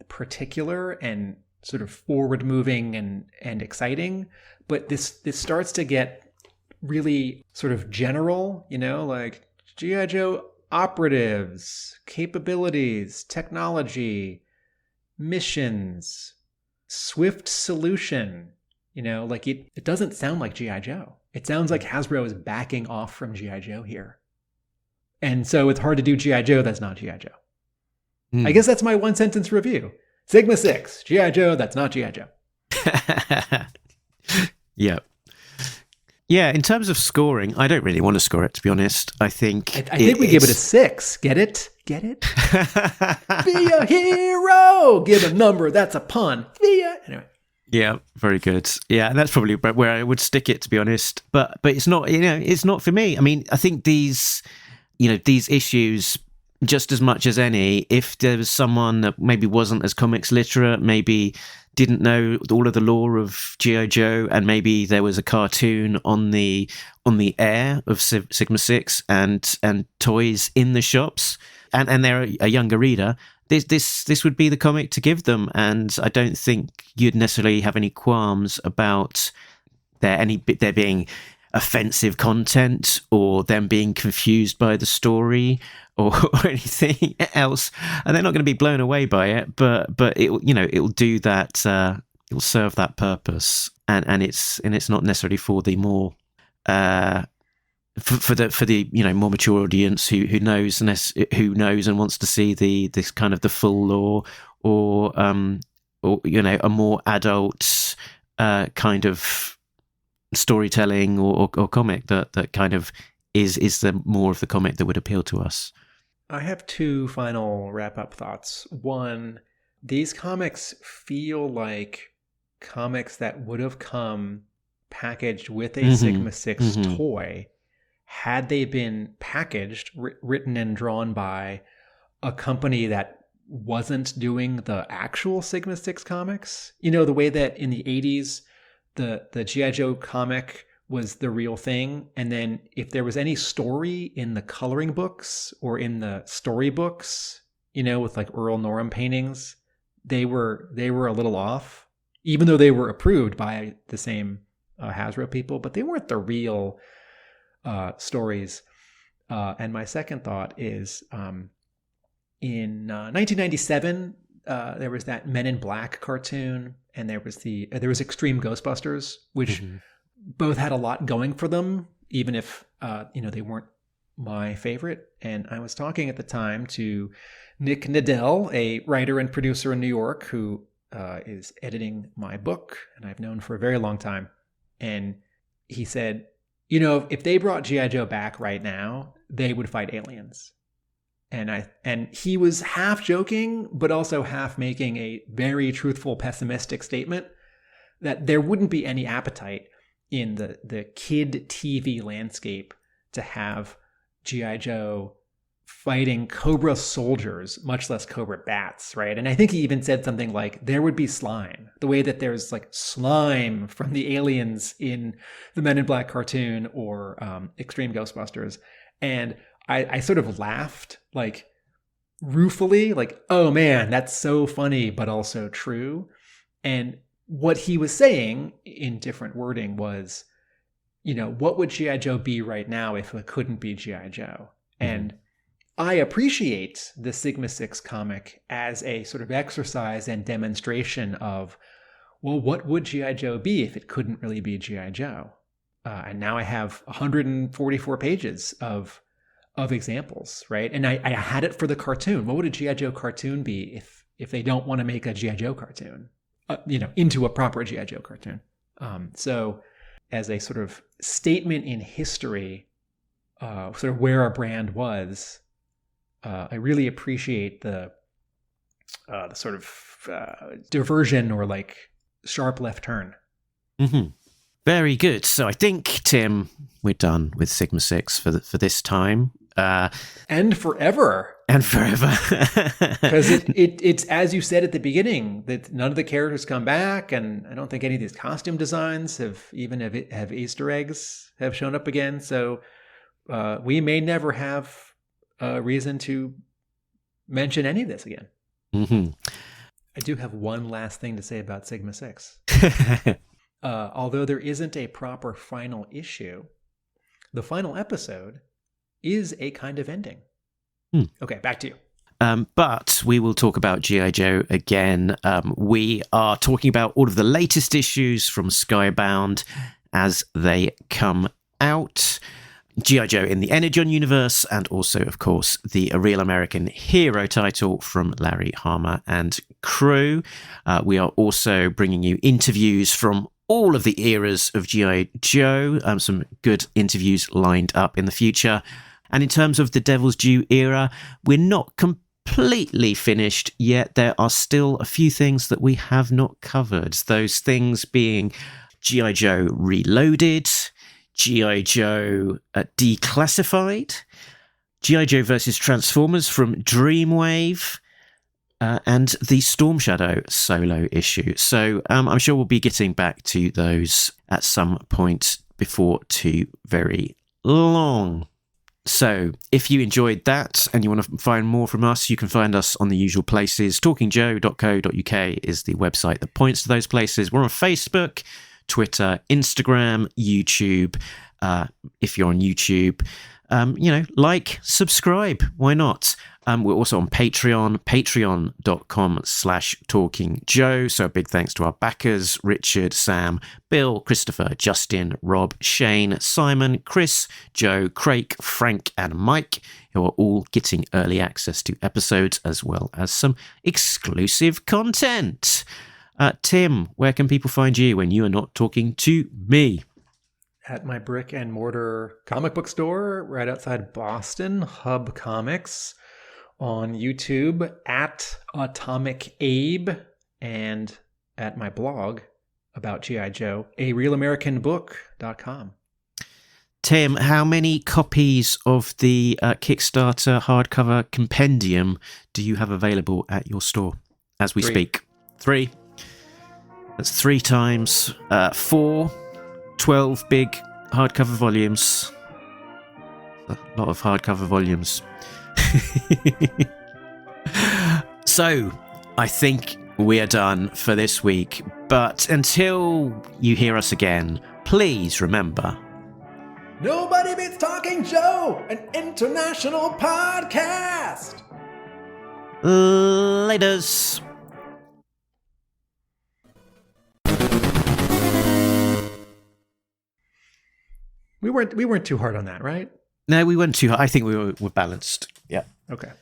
particular and sort of forward-moving and exciting. But this starts to get really sort of general, like G.I. Joe operatives, capabilities, technology, missions, swift solution. Like it doesn't sound like G.I. Joe. It sounds like Hasbro is backing off from G.I. Joe here. And so it's hard to do G.I. Joe that's not G.I. Joe. I guess that's my one sentence review. Sigma 6, G.I. Joe that's not G.I. Joe. Yeah. Yeah, in terms of scoring, I don't really want to score it, to be honest. I think we give it a 6. Get it? Get it? Be a hero! Give a number. That's a pun. Anyway. Yeah, very good. Yeah, and that's probably where I would stick it, to be honest. But it's not, it's not for me. I think these issues, just as much as any, if there was someone that maybe wasn't as comics literate, maybe didn't know all of the lore of G.I. Joe, and maybe there was a cartoon on the air of Sigma 6 and toys in the shops, and they're a younger reader, this would be the comic to give them. And I don't think you'd necessarily have any qualms about there being offensive content or them being confused by the story or anything else, and they're not going to be blown away by it, but it'll do that. It'll serve that purpose, and it's not necessarily for the more for the more mature audience who knows and wants to see this kind of the full lore, or a more adult kind of storytelling or comic that kind of is the more of the comic that would appeal to us. I have two final wrap-up thoughts. One, these comics feel like comics that would have come packaged with a Sigma 6 toy had they been packaged, written and drawn by a company that wasn't doing the actual Sigma 6 comics. The way that in the 80s, the G.I. Joe comic was the real thing. And then if there was any story in the coloring books or in the storybooks, with like Earl Norham paintings, they were a little off, even though they were approved by the same Hasbro people, but they weren't the real stories. And my second thought is in 1997, there was that Men in Black cartoon, and there was Extreme Ghostbusters, which both had a lot going for them, even if they weren't my favorite. And I was talking at the time to Nick Nadell, a writer and producer in New York, who is editing my book, and I've known for a very long time. And he said, if they brought G.I. Joe back right now, they would fight aliens. And he was half joking, but also half making a very truthful, pessimistic statement that there wouldn't be any appetite in the kid TV landscape to have G.I. Joe fighting Cobra soldiers, much less Cobra bats, right? And I think he even said something like, there would be slime, the way that there's like slime from the aliens in the Men in Black cartoon or Extreme Ghostbusters. And I sort of laughed, like, ruefully, like, oh man, that's so funny, but also true. And what he was saying in different wording was, what would G.I. Joe be right now if it couldn't be G.I. Joe? And I appreciate the Sigma 6 comic as a sort of exercise and demonstration of, well, what would G.I. Joe be if it couldn't really be G.I. Joe? And now I have 144 pages of examples, right? And I had it for the cartoon. What would a G.I. Joe cartoon be if they don't want to make a G.I. Joe cartoon, into a proper G.I. Joe cartoon? So as a sort of statement in history, sort of where our brand was, I really appreciate the sort of diversion or like sharp left turn. Very good. So I think, Tim, we're done with Sigma 6 for this time. And forever. Because it's, as you said at the beginning, that none of the characters come back, and I don't think any of these costume designs have Easter eggs have shown up again. So we may never have a reason to mention any of this again. I do have one last thing to say about Sigma 6. Although there isn't a proper final issue, the final episode is a kind of ending. Okay, back to you. But we will talk about G.I. Joe again. We are talking about all of the latest issues from Skybound as they come out. G.I. Joe in the Energon universe, and also, of course, the A Real American Hero title from Larry Hama and crew. We are also bringing you interviews from all of the eras of G.I. Joe. Some good interviews lined up in the future. And in terms of the Devil's Due era, we're not completely finished yet. There are still a few things that we have not covered. Those things being G.I. Joe Reloaded, G.I. Joe Declassified, G.I. Joe versus Transformers from Dreamwave, and the Storm Shadow solo issue. So I'm sure we'll be getting back to those at some point before too very long. So if you enjoyed that and you want to find more from us, you can find us on the usual places. talkingjoe.co.uk is the website that points to those places. We're on Facebook, Twitter, Instagram, YouTube, If you're on YouTube, like, subscribe. Why not? We're also on Patreon, patreon.com/talkingjoe. So a big thanks to our backers, Richard, Sam, Bill, Christopher, Justin, Rob, Shane, Simon, Chris, Joe, Craig, Frank, and Mike, who are all getting early access to episodes as well as some exclusive content. Tim, where can people find you when you are not talking to me? At my brick and mortar comic book store right outside Boston, Hub Comics. On YouTube at Atomic Abe, and at my blog about G.I. Joe, arealamericanbook.com. Tim, how many copies of the Kickstarter hardcover compendium do you have available at your store as we speak? 3. That's 3 times 4, 12 big hardcover volumes. A lot of hardcover volumes. So, I think we are done for this week, but until you hear us again, please remember... Nobody beats Talking Joe, an international podcast! Laters! We weren't too hard on that, right? No, we weren't too hard. I think we were balanced. Yeah. Okay.